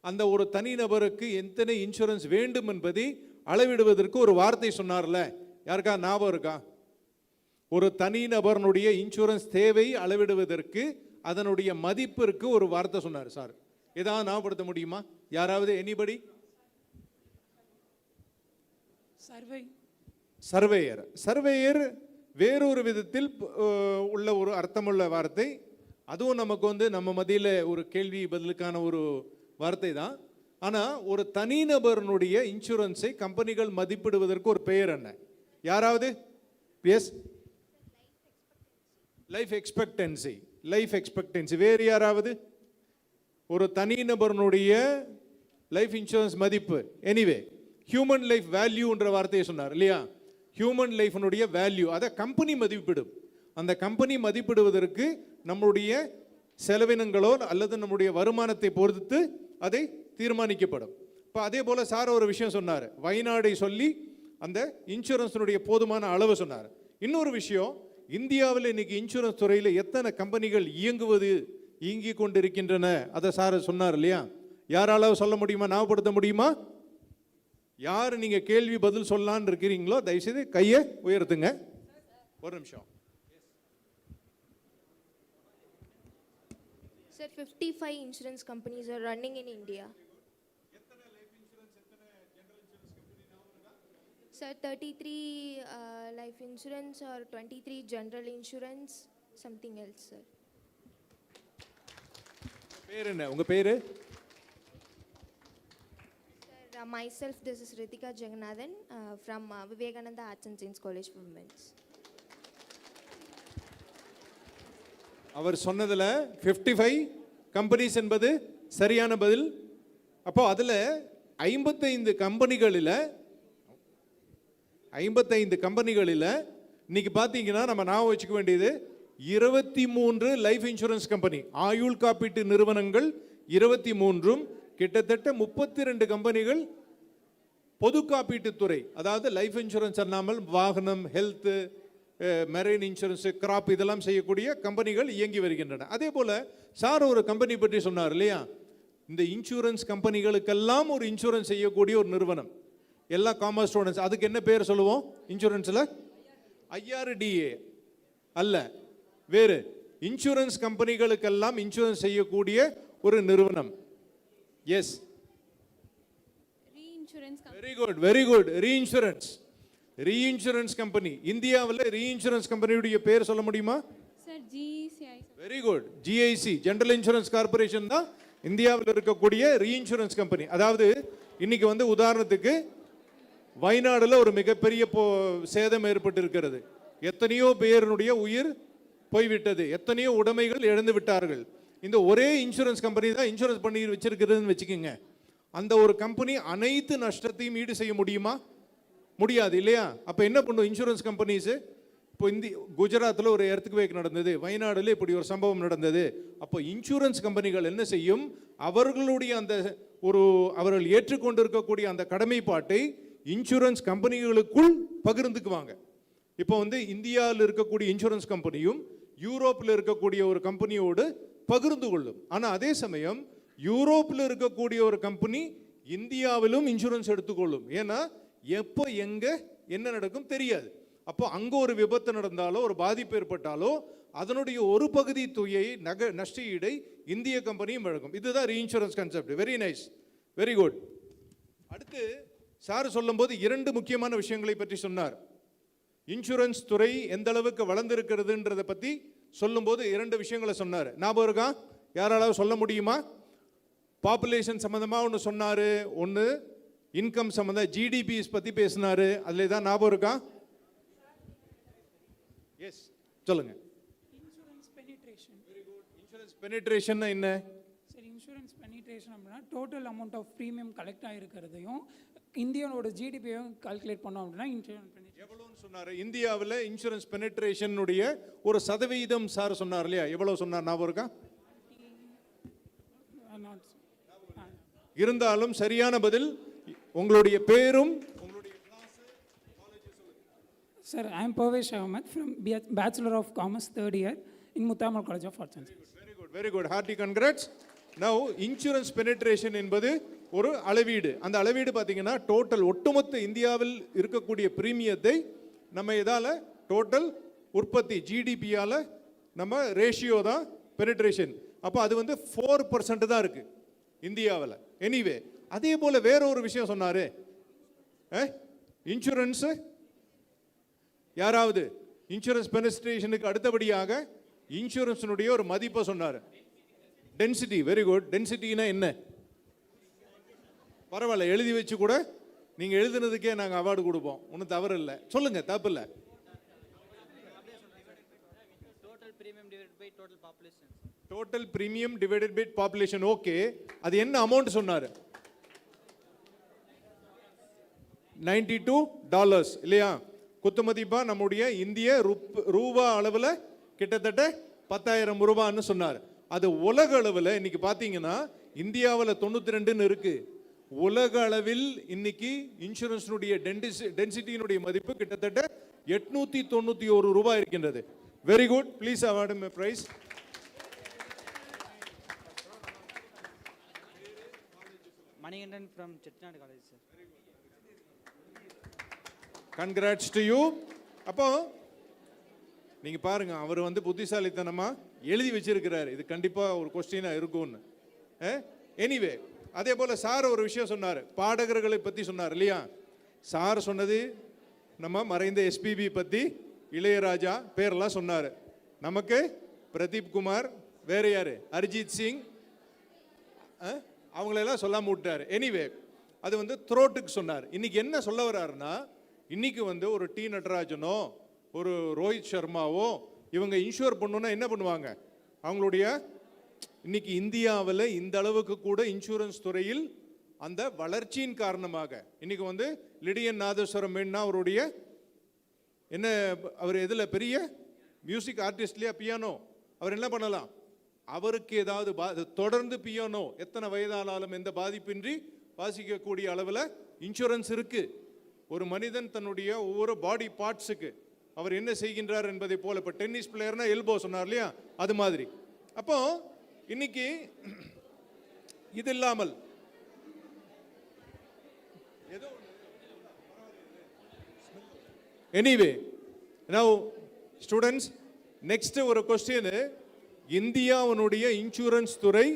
அந்த ஒரு தனிநபருக்கு எத்தனை இன்சூரன்ஸ் வேண்டும் என்பதை அளவிடுவதற்கு ஒரு வார்த்தை சொன்னார்ல, யாருக்கா ஞாபகம் இருக்கா? ஒரு தனிநபருடைய இன்சூரன்ஸ் தேவை அளவிடுவதற்கு அதனுடைய மதிப்பிற்கு ஒரு வார்த்தை சொன்னார் சார். ஏதாவது ஞாபகப்படுத்த முடியுமா யாராவது? எனிபடி? சர்வேயர். சர்வேயர் வேறொரு விதத்தில் உள்ள ஒரு அர்த்தமுள்ள வார்த்தை. அதுவும் நமக்கு வந்து நம்ம மத்தியில் ஒரு கேள்வி பதிலுக்கான ஒரு வார்த்தை தான். ஆனால் ஒரு தனிநபருடைய இன்சூரன்ஸை கம்பெனிகள் மதிப்பிடுவதற்கு ஒரு பெயர் என்ன, யாராவது? Yes, life expectancy. Life expectancy. வேறு யாராவது? ஒரு தனிநபருடைய லைஃப் இன்சூரன்ஸ் மதிப்பு. எனிவே, ஹியூமன் லைஃப் வேல்யூன்ற வார்த்தையை சொன்னார் இல்லையா? ஹியூமன் லைஃபினுடைய வேல்யூ அதை கம்பெனி மதிப்பிடும். அந்த கம்பெனி மதிப்பிடுவதற்கு நம்முடைய செலவினங்களோ அல்லது நம்முடைய வருமானத்தை பொறுத்து அதை தீர்மானிக்கப்படும். இப்போ அதே போல் சார் ஒரு விஷயம் சொன்னார், வயநாடை சொல்லி அந்த இன்சூரன்ஸினுடைய போதுமான அளவு சொன்னார். இன்னொரு விஷயம், இந்தியாவில் இன்னைக்கு இன்சூரன்ஸ் துறையில் எத்தனை கம்பெனிகள் இயங்கி கொண்டிருக்கின்றன அதை சார் சொன்னார் இல்லையா? யாரால சொல்ல முடியுமா, ஞாபகப்படுத்த முடியுமா? யார் நீங்கள் கேள்வி பதில் சொல்லலான்னு இருக்கிறீங்களோ தயவுசெய்து கையை உயர்த்துங்க. ஒரு நிமிஷம். Sir, 55 insurance companies are running in India. Sir, 33 life insurance or 23 general insurance, something else, sir. பேர் என்ன உங்க பேரு? Sir, myself, this is Ritika Jaganathan from Vivekananda Arts and Science College for Women's. அவர் சொன்னதில் 55 கம்பெனிஸ் என்பது சரியான பதில். அப்போ அதில் 55 கம்பெனிகளில் இன்னைக்கு பார்த்தீங்கன்னா நம்ம ஞாபகம் வச்சுக்க வேண்டியது 23 லைஃப் இன்சூரன்ஸ் கம்பெனி, ஆயுள் காப்பீட்டு நிறுவனங்கள் 23, கிட்டத்தட்ட 32 கம்பெனிகள் பொது காப்பீட்டுத்துறை, அதாவது லைஃப் இன்சூரன்ஸ் அல்லாமல் வாகனம், ஹெல்த், மெரைன் இன்சூரன்ஸ், கிராப் இதெல்லாம் செய்யக்கூடிய கம்பெனிகள் இயங்கி வருகின்றன. அதே போல சார் ஒரு கம்பெனி பற்றி சொன்னார் இல்லையா, இந்த இன்சூரன்ஸ் கம்பெனிகளுக்கெல்லாம் ஒரு இன்சூரன்ஸ் செய்யக்கூடிய ஒரு நிறுவனம், எல்லா காமர்ஸ் ஸ்டூடெண்ட்ஸ். அதுக்கு என்ன பேர் சொல்லுவோம் இன்சூரன்ஸில்? IRDA அல்ல, வேறு இன்சூரன்ஸ் கம்பெனிகளுக்கெல்லாம் இன்சூரன்ஸ் செய்யக்கூடிய ஒரு நிறுவனம். Yes, very good. Reinsurance company. இந்தியாவில் ரீஇன்சூரன்ஸ் கம்பெனியுடைய பேர் சொல்ல முடியுமா? Sir GIC. Very good. GIC, general insurance corporation தான் இந்தியாவில் இருக்கக்கூடிய ரீஇன்சூரன்ஸ் கம்பெனி. அதாவது இன்னைக்கு வந்து உதாரணத்துக்கு வயநாடுல ஒரு மிகப்பெரிய சேதம் ஏற்பட்டு இருக்கிறது, எத்தனையோ பேருடைய உயிர் போய்விட்டது, எத்தனையோ உடைமைகள் இழந்து விட்டார்கள். இந்த ஒரே இன்சூரன்ஸ் கம்பெனி தான் இன்சூரன்ஸ் பண்ணி வச்சிருக்கிறதுன்னு வச்சுக்கோங்க. அந்த ஒரு கம்பெனி அனைத்து நஷ்டத்தையும் ஈடு செய்ய முடியுமா? முடியாது இல்லையா? அப்போ என்ன பண்ணும் இன்சூரன்ஸ் கம்பெனிஸு? இப்போ குஜராத்தில் ஒரு எர்த்குவேக் நடந்தது, வயநாடுல இப்படி ஒரு சம்பவம் நடந்தது. அப்போ இன்சூரன்ஸ் கம்பெனிகள் என்ன செய்யும்? அவர்களுடைய அந்த அவர்கள் ஏற்றுக்கொண்டிருக்கக்கூடிய அந்த கடமைப்பாட்டை இன்சூரன்ஸ் கம்பெனிகளுக்குள் பகிர்ந்துக்குவாங்க. இப்போ வந்து இந்தியாவில் இருக்கக்கூடிய இன்சூரன்ஸ் கம்பெனியும் யூரோப்பில் இருக்கக்கூடிய ஒரு கம்பெனியோடு பகிர்ந்து கொள்ளும். ஆனால் அதே சமயம் யூரோப்பில் இருக்கக்கூடிய ஒரு கம்பெனி இந்தியாவிலும் இன்சூரன்ஸ் எடுத்துக்கொள்ளும். ஏன்னா எப்போ எங்கே என்ன நடக்கும் தெரியாது. அப்போ அங்கே ஒரு விபத்து நடந்தாலோ ஒரு பாதிப்பு ஏற்பட்டாலோ அதனுடைய ஒரு பகுதி தொகையை நஷ்ட ஈடை இந்திய கம்பெனியும் வழங்கும். இதுதான் reinsurance concept. Very nice, very good. அடுத்து சார் சொல்லும்போது 2 முக்கியமான விஷயங்களை பற்றி சொன்னார். இன்சூரன்ஸ் துறை எந்த அளவுக்கு வளர்ந்திருக்கிறதுன்றதை பற்றி சொல்லும்போது 2 விஷயங்களை சொன்னார். ஞாபகம் இருக்கா? யாராலும் சொல்ல முடியுமா? பாப்புலேஷன் சம்மந்தமாக ஒன்று சொன்னார், ஒன்று இன்கம் சம்மந்தம் GDPs பற்றி பேசினார். அதில் தான் ஞாபகம் இருக்கா? எஸ், சொல்லுங்க. Insurance penetration. Very good. Insurance பெனிட்ரேஷன்னா என்ன? சரி, இன்சூரன்ஸ் பெனிட்ரேஷன் அப்படின்னா total amount of premium collect ஆகிருக்கிறதையும் இந்தியாவோட ஜிடிபியும் கால்குலேட் பண்ணோம் அப்படின்னா இன்சூரன்ஸ் பெனிட்ரேஷன் எவ்வளோன்னு சொன்னார்? இந்தியாவில் இன்சூரன்ஸ் பெனிட்ரேஷனுடைய ஒரு சதவீதம் சார் சொன்னார் இல்லையா? எவ்வளோ சொன்னார் ஞாபகம் இருக்கா? இருந்தாலும் சரியான பதில் உங்களுடைய பேரும் உங்களுடைய கிளாஸ் காலேஜ் சொல்லுங்க. Sir, I am Parvez Ahmed from bachelor of commerce 3rd year in Muthamal college of arts and science. Very good, very good. Hearty congrats. Now insurance penetration என்பது ஒரு அளவீடு. அந்த அளவீடு பார்த்தீங்கன்னா டோட்டல் ஒட்டுமொத்த இந்தியாவில் இருக்கக்கூடிய பிரீமியத்தை நம்ம இதால் டோட்டல் உற்பத்தி ஜிடிபியால் நம்ம ரேஷியோ தான் பெனிட்ரேஷன். அப்போ அது வந்து 4% தான் இருக்குது இந்தியாவில். எனிவே அதே போல் வேற ஒரு விஷயம் சொன்னார். இன்சூரன்ஸு யாராவது இன்சூரன்ஸ் பெனிட்ரேஷனுக்கு அடுத்தபடியாக இன்சூரன்ஸினுடைய ஒரு மதிப்பை சொன்னார். டென்சிட்டி. Very good. டென்சிட்டினா என்ன? பரவாயில்ல, எழுதி வச்சு கூட நீங்கள் எழுதுனதுக்கே நாங்கள் அவார்டு கொடுப்போம், ஒன்றும் தவறு இல்லை. சொல்லுங்க, தப்பு இல்லை. Total premium divided by population. Okay, அது என்ன அமௌண்ட் சொன்னார்? $92 இல்லையா? குத்துமதிப்பா நம்முடைய இந்திய ரூபா அளவில் கிட்டத்தட்ட 10,000 ரூபான்னு சொன்னார். அது உலக அளவில் இன்னைக்கு பார்த்தீங்கன்னா இந்தியாவில் 92ன்னு இருக்கு. உலக அளவில் இன்னைக்கு இன்சூரன்ஸினுடைய டென்சிட்டியினுடைய மதிப்பு கிட்டத்தட்ட 891 ரூபாய் இருக்கின்றது. Very good. Please award my prize. Manikandan from Chettinad college sir. Congrats to you. அப்போ நீங்க பாருங்க, அவர் வந்து புத்திசாலித்தனமா எழுதி வச்சிருக்கிறார், இது கண்டிப்பா ஒரு கொஸ்டினா இருக்கும்னு. எனிவே அதே போல சார் ஒரு விஷயம் சொன்னார், பாடகர்களை பத்தி சொன்னார் இல்லையா? சார் சொன்னது நம்ம மறைந்த எஸ்பிபி பத்தி, இளையராஜா பேரெல்லாம் சொன்னார். நமக்கு பிரதீப் குமார், வேற யாரு, அரிஜித் சிங், அவங்களெல்லாம் சொல்லாம விட்டார். எனிவே அது வந்து த்ரோட்டுக்கு சொன்னார். இன்னைக்கு என்ன சொல்ல வர்றாருன்னா, இன்னைக்கு வந்து ஒரு டி நடராஜனோ ஒரு ரோஹித் சர்மாவோ இவங்க இன்ஷூர் பண்ணணும்னா என்ன பண்ணுவாங்க? அவங்களுடைய இன்னைக்கு இந்தியாவில் இந்த அளவுக்கு கூட இன்சூரன்ஸ் துறையில் அந்த வளர்ச்சியின் காரணமாக இன்னைக்கு வந்து லிடியன் நாதஸ்வரம் வேணும்னா அவருடைய என்ன, அவர் எதில் பெரிய மியூசிக் ஆர்டிஸ்ட் இல்லையா, பியானோ, அவர் என்ன பண்ணலாம், அவருக்கு ஏதாவது தொடர்ந்து பியானோ எத்தனை வயதானாலும் எந்த பாதிப்பின்றி வாசிக்கக்கூடிய அளவில் இன்சூரன்ஸ் இருக்கு. ஒரு மனிதன் தன்னுடைய ஒவ்வொரு பாடி பார்ட்ஸுக்கு அவர் என்ன செய்கின்றார் என்பதை போல, இப்போ டென்னிஸ் பிளேயர்னா எல்போ சொன்னார் இல்லையா, அது மாதிரி. அப்போ இன்னைக்கு இது இல்லாமல் எனிவே நவ் ஸ்டூடெண்ட்ஸ், நெக்ஸ்ட் ஒரு கொஸ்டின், இந்தியாவினுடைய இன்சூரன்ஸ் துறை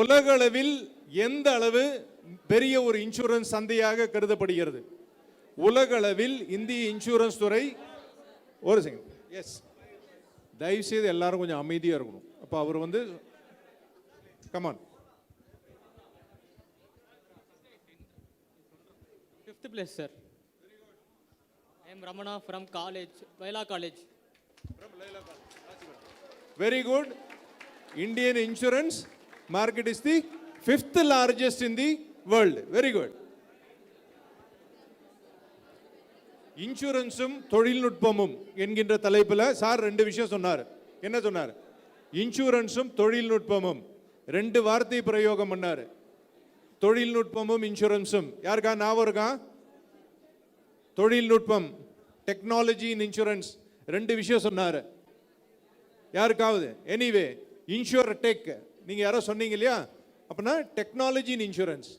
உலகளவில் எந்த அளவு பெரிய ஒரு இன்சூரன்ஸ் சந்தையாக கருதப்படுகிறது? உலகளவில் இந்திய இன்சூரன்ஸ் துறை, ஒரு செகண்ட், எஸ், தயவு செய்து எல்லாரும் கொஞ்சம் அமைதியாக இருக்கணும். அப்போ அவர் வந்து come on. 5th place, sir. I am Ramana from college, Vaila College. Very good. Indian insurance market is the 5th largest in the world. Very good. இன்சூரன்ஸும் தொழில்நுட்பமும் என்கின்ற தலைப்பில் சார் 2 விஷயம் சொன்னார். என்ன சொன்னார்? இன்சூரன்ஸும் தொழில்நுட்பமும் 2 வார்த்தை பிரயோகம் பண்ணார். தொழில்நுட்பமும் இன்சூரன்ஸும் யாருக்கா ஞாபகம் இருக்கா? தொழில்நுட்பம், டெக்னாலஜி இன் இன்சூரன்ஸ் 2 விஷயம் சொன்னார். யாருக்காவது? எனிவே, இன்சூர் டெக் நீங்க யாரோ சொன்னீங்க இல்லையா, அப்படின்னா டெக்னாலஜி இன் இன்சூரன்ஸ்,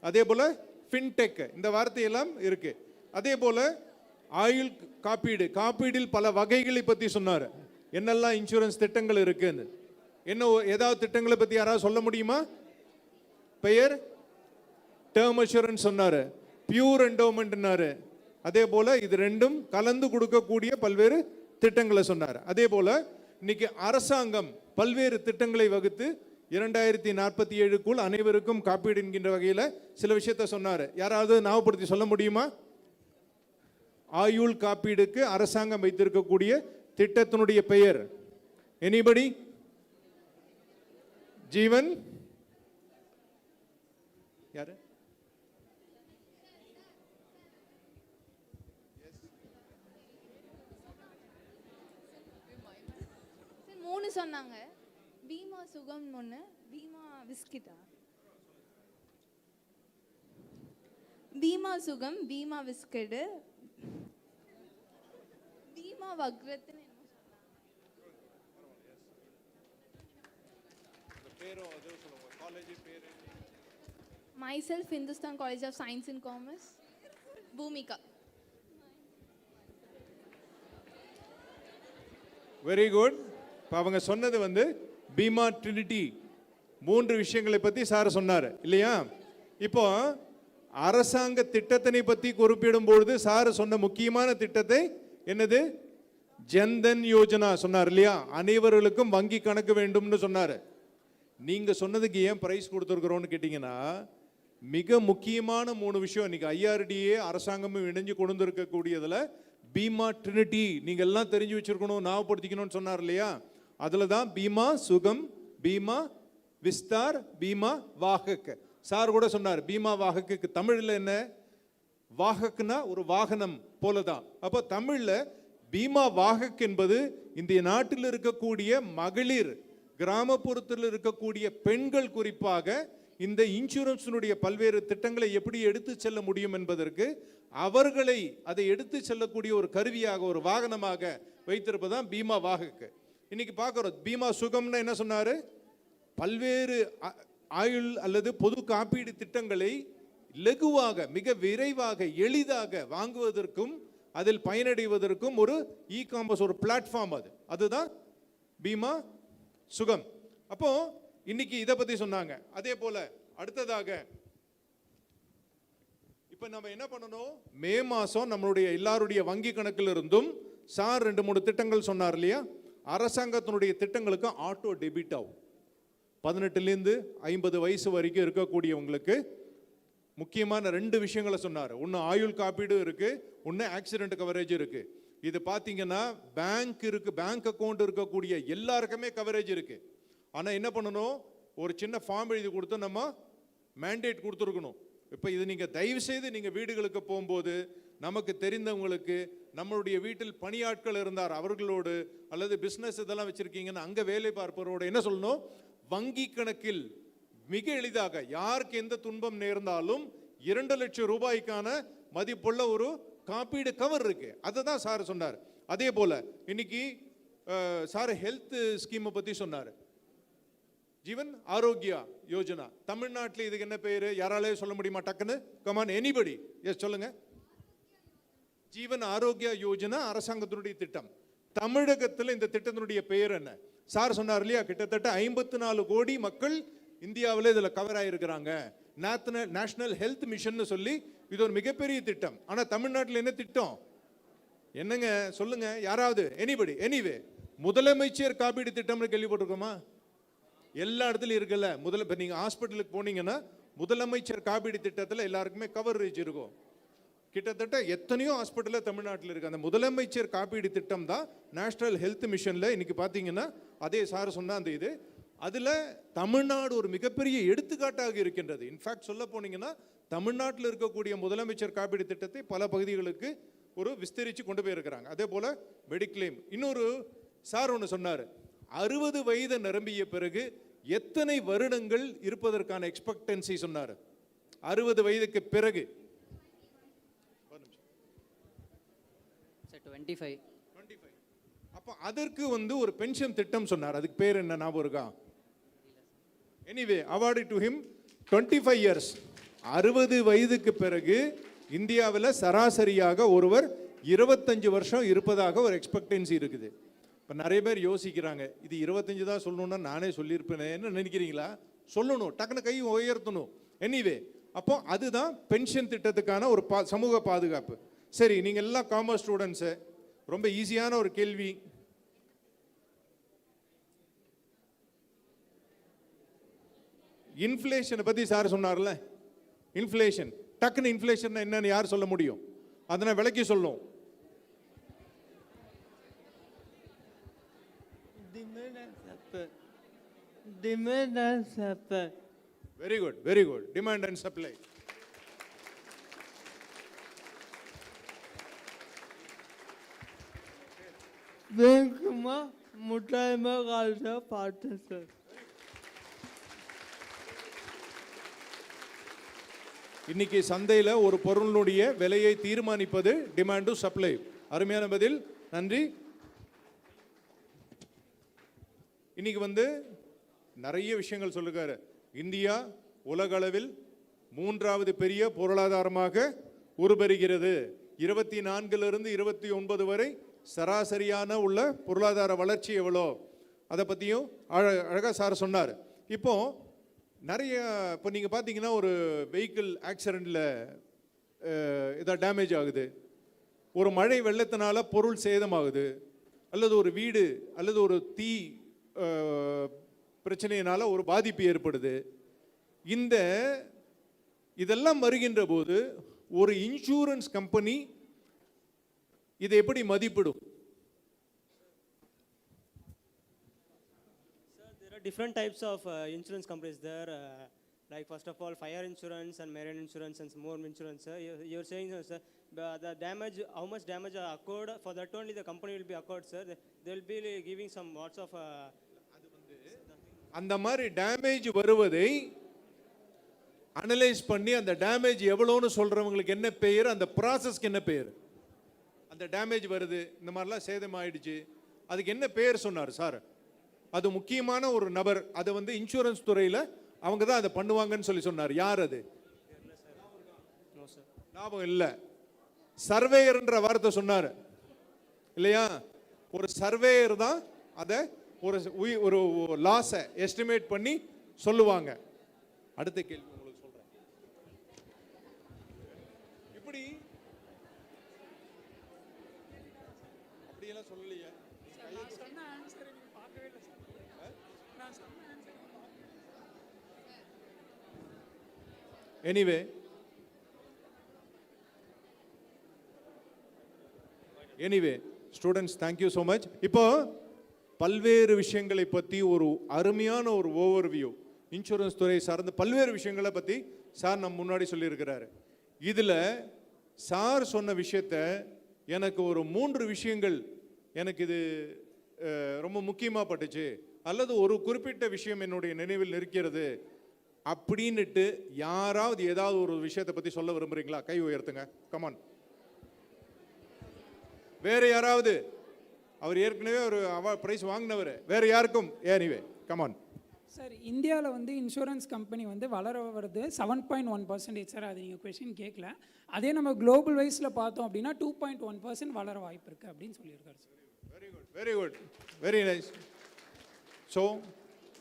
அதே போல ஃபின்டெக், இந்த வார்த்தையெல்லாம் இருக்கு. அதே போல ஆயுள் காப்பீடு, காப்பீடில் பல வகைகளை பற்றி சொன்னார். என்னெல்லாம் இன்சூரன்ஸ் திட்டங்கள் இருக்குன்னு. என்ன ஏதாவது திட்டங்களை பற்றி யாராவது சொல்ல முடியுமா? பெயர்? டேர்ம் அஷூரன்ஸ் சொன்னார், பியூர் என்டோமெண்ட்னாரு. அதே போல இது 2ம் கலந்து கொடுக்கக்கூடிய பல்வேறு திட்டங்களை சொன்னார். அதே போல இன்னைக்கு அரசாங்கம் பல்வேறு திட்டங்களை வகுத்து 2047க்குள் அனைவருக்கும் காப்பீடு என்கின்ற வகையில் சில விஷயத்தை சொன்னார். யாராவது ஞாபகப்படுத்தி சொல்ல முடியுமா? ஆயுள் காப்பீடுக்கு அரசாங்கம் வைத்திருக்கக்கூடிய திட்டத்தினுடைய பெயர்? எனிபடி? ஜீவன்? யாரு? மூணு சொன்னாங்க. பீமா சுகம் ஒன்று, பீமா விஸ்கிட்டா, பீமா சுகம், பீமா விஸ்கெடு, பீமா வக்ரத்னு என்னமோ சொன்னாங்க. myself Hindustan College of Science and Commerce, Bhoomika. Very good. இப்போ அவங்க சொன்னது வந்து பீமா ட்ரினிட்டி 3 விஷயங்களை பற்றி சார் சொன்னார் இல்லையா? இப்போ அரசாங்க திட்டத்தினை பற்றி குறிப்பிடும் பொழுது சார் சொன்ன முக்கியமான திட்டத்தை என்னது? ஜன்தன் யோஜனா சொன்னார் இல்லையா? அனைவர்களுக்கும் வங்கி கணக்கு வேண்டும்னு சொன்னார். நீங்கள் சொன்னதுக்கு ஏன் பிரைஸ் கொடுத்துருக்குறோன்னு கேட்டிங்கன்னா, மிக முக்கியமான 3 விஷயம் இன்னைக்கு ஐஆர்டிஏ அரசாங்கமும் இணைஞ்சு கொண்டு இருக்கக்கூடியதில் பீமா ட்ரினிட்டி நீங்கள் எல்லாம் தெரிஞ்சு வச்சிருக்கணும், ஞாபகப்படுத்திக்கணும்னு சொன்னார் இல்லையா? அதில் தான் பீமா சுகம், பீமா விஸ்தார், பீமா வாகக். சார் கூட சொன்னார் பீமா வாகக்கு தமிழில் என்ன? வாகக்னா ஒரு வாகனம் போல தான். அப்போ தமிழில் பீமா வாகக் என்பது இந்த நாட்டில் இருக்கக்கூடிய மகளிர், கிராமப்புறத்தில் இருக்கக்கூடிய பெண்கள் குறிப்பாக இந்த இன்சூரன்ஸினுடைய பல்வேறு திட்டங்களை எப்படி எடுத்து செல்ல முடியும் என்பதற்கு அவர்களை அதை எடுத்து செல்லக்கூடிய ஒரு கருவியாக, ஒரு வாகனமாக வைத்திருப்பதான் பீமா வாகக்கு. இன்னைக்கு பார்க்குறோம். பீமா சுகம்னா என்ன சொன்னார்? பல்வேறு ஆயுள் அல்லது பொது காப்பீடு திட்டங்களை லகுவாக, மிக விரைவாக, எளிதாக வாங்குவதற்கும் அதில் பயனடைவதற்கும் ஒரு காமர்ஸ், ஒரு பிளாட்ஃபார்ம் அதுதான் பீமா சுகம். அப்போ இன்னைக்கு இதை பத்தி சொன்னாங்க. அதே போல அடுத்ததாக இப்ப நம்ம என்ன பண்ணணும்? மே மாசம் நம்மளுடைய எல்லாருடைய வங்கி கணக்கில் இருந்தும் சார் 2-3 திட்டங்கள் சொன்னார் இல்லையா? அரசாங்கத்தினுடைய திட்டங்களுக்கு ஆட்டோ டெபிட் ஆகும். 18லேருந்து 50 வயசு வரைக்கும் இருக்கக்கூடியவங்களுக்கு முக்கியமான 2 விஷயங்களை சொன்னார். ஒன்று ஆயுள் காப்பீடு இருக்கு, ஒன்று ஆக்சிடென்ட் கவரேஜ் இருக்கு. இது பார்த்தீங்கன்னா பேங்க் இருக்கு, பேங்க் அக்கௌண்ட் இருக்கக்கூடிய எல்லாருக்குமே கவரேஜ் இருக்கு. ஆனால் என்ன பண்ணணும், ஒரு சின்ன ஃபார்ம் எழுதி கொடுத்து நம்ம மேண்டேட் கொடுத்துருக்கணும். இப்போ இது நீங்கள் தயவு செய்து நீங்கள் வீடுகளுக்கு போகும்போது நமக்கு தெரிந்தவங்களுக்கு, நம்மளுடைய வீட்டில் பணியாட்கள் இருந்தார் அவர்களோடு, அல்லது பிஸ்னஸ் இதெல்லாம் வச்சுருக்கீங்கன்னு அங்கே வேலை பார்ப்பவரோடு என்ன சொல்லணும், வங்கி கணக்கில் மிக எளிதாக யாருக்கு எந்த துன்பம் நேர்ந்தாலும் 2 லட்சம் ரூபாய்க்கான மதிப்புள்ள ஒரு காப்பீடு கவர் இருக்கு. அதை தான் சார் சொன்னார். அதே போல இன்னைக்கு சார் ஹெல்த் ஸ்கீமை பற்றி சொன்னார். ஜீவன் ஆரோக்கியா யோஜனா, தமிழ்நாட்டில் இதுக்கு என்ன பேரு யாராலே சொல்ல முடியுமா டக்குன்னு? கமான் எனிபடி, எஸ் சொல்லுங்க. ஜீவன் ஆரோக்கியா யோஜனா அரசாங்கத்தினுடைய திட்டம். தமிழகத்தில் இந்த திட்டத்தினுடைய பெயர் என்ன? சார் சொன்னார் இல்லையா, கிட்டத்தட்ட 54 கோடி மக்கள் இந்தியாவில் இதில் கவர் ஆகிருக்கிறாங்க. நேஷனல் ஹெல்த் மிஷன் சொல்லி இது ஒரு மிகப்பெரிய திட்டம். ஆனால் தமிழ்நாட்டில் என்ன திட்டம் என்னங்க சொல்லுங்க யாராவது? எனிபடி? எனிவே, முதலமைச்சர் காப்பீடு திட்டம்னு கேள்விப்பட்டிருக்கோமா? எல்லா இடத்துலையும் இருக்குல்ல. இப்போ நீங்கள் ஹாஸ்பிட்டலுக்கு போனீங்கன்னா முதலமைச்சர் காப்பீடு திட்டத்தில் எல்லாருக்குமே கவரேஜ் இருக்கும். கிட்டத்தட்ட எத்தனையோ ஹாஸ்பிட்டலில் தமிழ்நாட்டில் இருக்குது. அந்த முதலமைச்சர் காப்பீடு திட்டம் தான் நேஷனல் ஹெல்த் மிஷனில் இன்னைக்கு பார்த்தீங்கன்னா, அதே சார் சொன்ன அந்த இது, அதில் தமிழ்நாடு ஒரு மிகப்பெரிய எடுத்துக்காட்டாக இருக்கின்றது. இன்ஃபேக்ட் சொல்ல போனீங்கன்னா தமிழ்நாட்டில் இருக்கக்கூடிய முதலமைச்சர் காப்பீடு திட்டத்தை பல பகுதிகளுக்கு ஒரு விஸ்தரித்து கொண்டு போயிருக்கிறாங்க. அதே போல் மெடிக்ளைம். இன்னொரு சார் ஒன்று சொன்னார், 60 வயது நிரம்பிய பிறகு எத்தனை வருடங்கள் இருப்பதற்கான எக்ஸ்பெக்டன்சி சொன்னார். 60 வயதுக்கு பிறகு 25. அப்போ அதற்கு ஒரு பென்ஷன் திட்டம் சொன்னார். அதுக்கு பேர் என்ன ஞாபகம் இருக்கா? Anyway, award to him 25 years. 60 வயதுக்கு பிறகு இந்தியாவில் சராசரியாக ஒருவர் 25 வருஷம் இருப்பதாக ஒரு எக்ஸ்பெக்டன்சி இருக்குது. இப்போ நிறைய பேர் யோசிக்கிறாங்க, இது 25 தான் சொல்லணும்னா நானே சொல்லியிருப்பேன்னு நினைக்கிறீங்களா? சொல்லணும், டக்குனு கை உயர்த்தணும். எனிவே, அப்போ அதுதான் பென்ஷன் திட்டத்துக்கான ஒரு சமூக பாதுகாப்பு. சரி, நீங்கள் எல்லாம் காமர்ஸ் ஸ்டூடெண்ட்ஸு, ரொம்ப ஈஸியான ஒரு கேள்வி. இன்ஃப்ளேஷனை பற்றி சார் சொன்னார்ல, இன்ஃப்ளேஷன். டக்குன்னு இன்ஃப்ளேஷன் என்னன்னு யார் சொல்ல முடியும்? அதனை விளக்கி சொல்லும். Very good, very good. Demand and supply. Muthayammal காலேஜை பார்த்தேன் சார். இன்னைக்கு சந்தையில் ஒரு பொருளுடைய விலையை தீர்மானிப்பது டிமாண்ட் டு சப்ளை. அருமையான பதில், நன்றி. இன்னைக்கு நிறைய விஷயங்கள் சொல்லுகிறாரு. இந்தியா உலக அளவில் 3வது பெரிய பொருளாதாரமாக உருபெறுகிறது. 24லிருந்து 29 வரை சராசரியான உள்ள பொருளாதார வளர்ச்சி எவ்வளோ, அதை பற்றியும் அழகாக சார் சொன்னார். இப்போ நிறைய இப்போ நீங்கள் பார்த்தீங்கன்னா ஒரு வெஹிக்கிள் ஆக்சிடெண்ட்டில் ஏதாவது டேமேஜ் ஆகுது, ஒரு மழை வெள்ளத்தினால பொருள் சேதமாகுது, அல்லது ஒரு வீடு அல்லது ஒரு தீ பிரச்சனையினால ஒரு பாதிப்பு ஏற்படுது. இதெல்லாம் வருகின்ற போது ஒரு இன்சூரன்ஸ் கம்பெனி இதை எப்படி மதிப்பிடும்? Sir, there are different types of insurance companies there. Like first of all, fire insurance and marine insurance and more insurance. You're saying, sir, the damage, how much damage occurred, for that only the company will be occurred, sir. They will be giving some lots of. அந்த மாதிரி damage வருவதை analyse பண்ணி அந்த damage எவ்வளோன்னு சொல்றவங்களுக்கு என்ன பெயர், அந்த ப்ராசஸ்க்கு என்ன பெயர்? அந்த டேமேஜ் வருது, இந்த மாதிரிலாம் சேதம் ஆயிடுச்சு, அதுக்கு என்ன பெயர் சொன்னார் சார்? அது முக்கியமான ஒரு நபர், அது இன்சூரன்ஸ் துறையில் அவங்க தான் அதை பண்ணுவாங்கன்னு சொல்லி சொன்னார். யார் அது? ஞாபகம் இல்லை. சர்வேயர்ன்ற வார்த்தை சொன்னார் இல்லையா? ஒரு சர்வேயர் தான் அதை ஒரு லாஸை எஸ்டிமேட் பண்ணி சொல்லுவாங்க. அடுத்த கேள்வி உங்களுக்கு சொல்றேன். இப்படி அப்படியெல்லாம் சொல்லலையே. Anyway students, thank you so much. இப்போ பல்வேறு விஷயங்களை பற்றி ஒரு அருமையான ஒரு ஓவர்வியூ, இன்சூரன்ஸ் துறை சார்ந்த பல்வேறு விஷயங்களை பற்றி சார் நம்ம முன்னாடி சொல்லியிருக்கிறாரு. இதில் சார் சொன்ன விஷயத்த எனக்கு ஒரு 3 விஷயங்கள் எனக்கு இது ரொம்ப முக்கியமாக பட்டுச்சு, அல்லது ஒரு குறிப்பிட்ட விஷயம் என்னுடைய நினைவில் இருக்கிறது அப்படின்னுட்டு யாராவது ஏதாவது ஒரு விஷயத்தை பற்றி சொல்ல விரும்புகிறீங்களா? கை உயர்த்துங்க, கமான். வேறு யாராவது? அவர் ஏற்கனவே ஒரு பிரைஸ் வாங்கினவர், வேறு யாருக்கும்? Anyway come on. சார், இந்தியாவில் வந்து இன்சூரன்ஸ் கம்பெனி வந்து வளர வருது 7.1%. சார், அது நீங்கள் கொஷின் கேட்கல. அதே நம்ம குளோபல் வைஸில் பார்த்தோம் அப்படின்னா 2.1% வளர வாய்ப்பு இருக்குது அப்படின்னு சொல்லியிருக்காரு sir. Very good, very good, very nice. So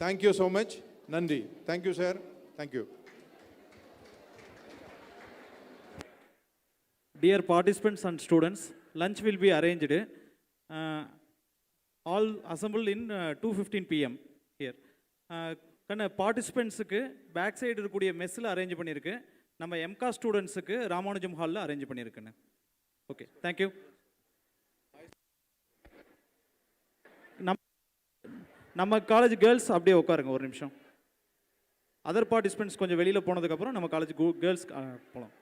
thank you so much. நன்றி. Thank you sir, thank you. Dear participants and students, lunch will be arranged. All assembled in 2:15 p.m. here. பார்ட்டிசிபெண்ட்ஸுக்கு பேக் சைடு இருக்கக்கூடிய மெஸ்ஸில் அரேஞ்ச் பண்ணியிருக்கு. நம்ம எம்கா ஸ்டூடெண்ட்ஸுக்கு ராமானுஜம் ஹாலில் அரேஞ்ச் பண்ணியிருக்குன்னு. Okay, thank you. நம்ம காலேஜ் கேர்ள்ஸ் அப்படியே உட்காருங்க ஒரு நிமிஷம். அதர் பார்ட்டிசிபெண்ட்ஸ் கொஞ்சம் வெளியில் போனதுக்கப்புறம் நம்ம காலேஜ் கேர்ள்ஸ் போகலாம்.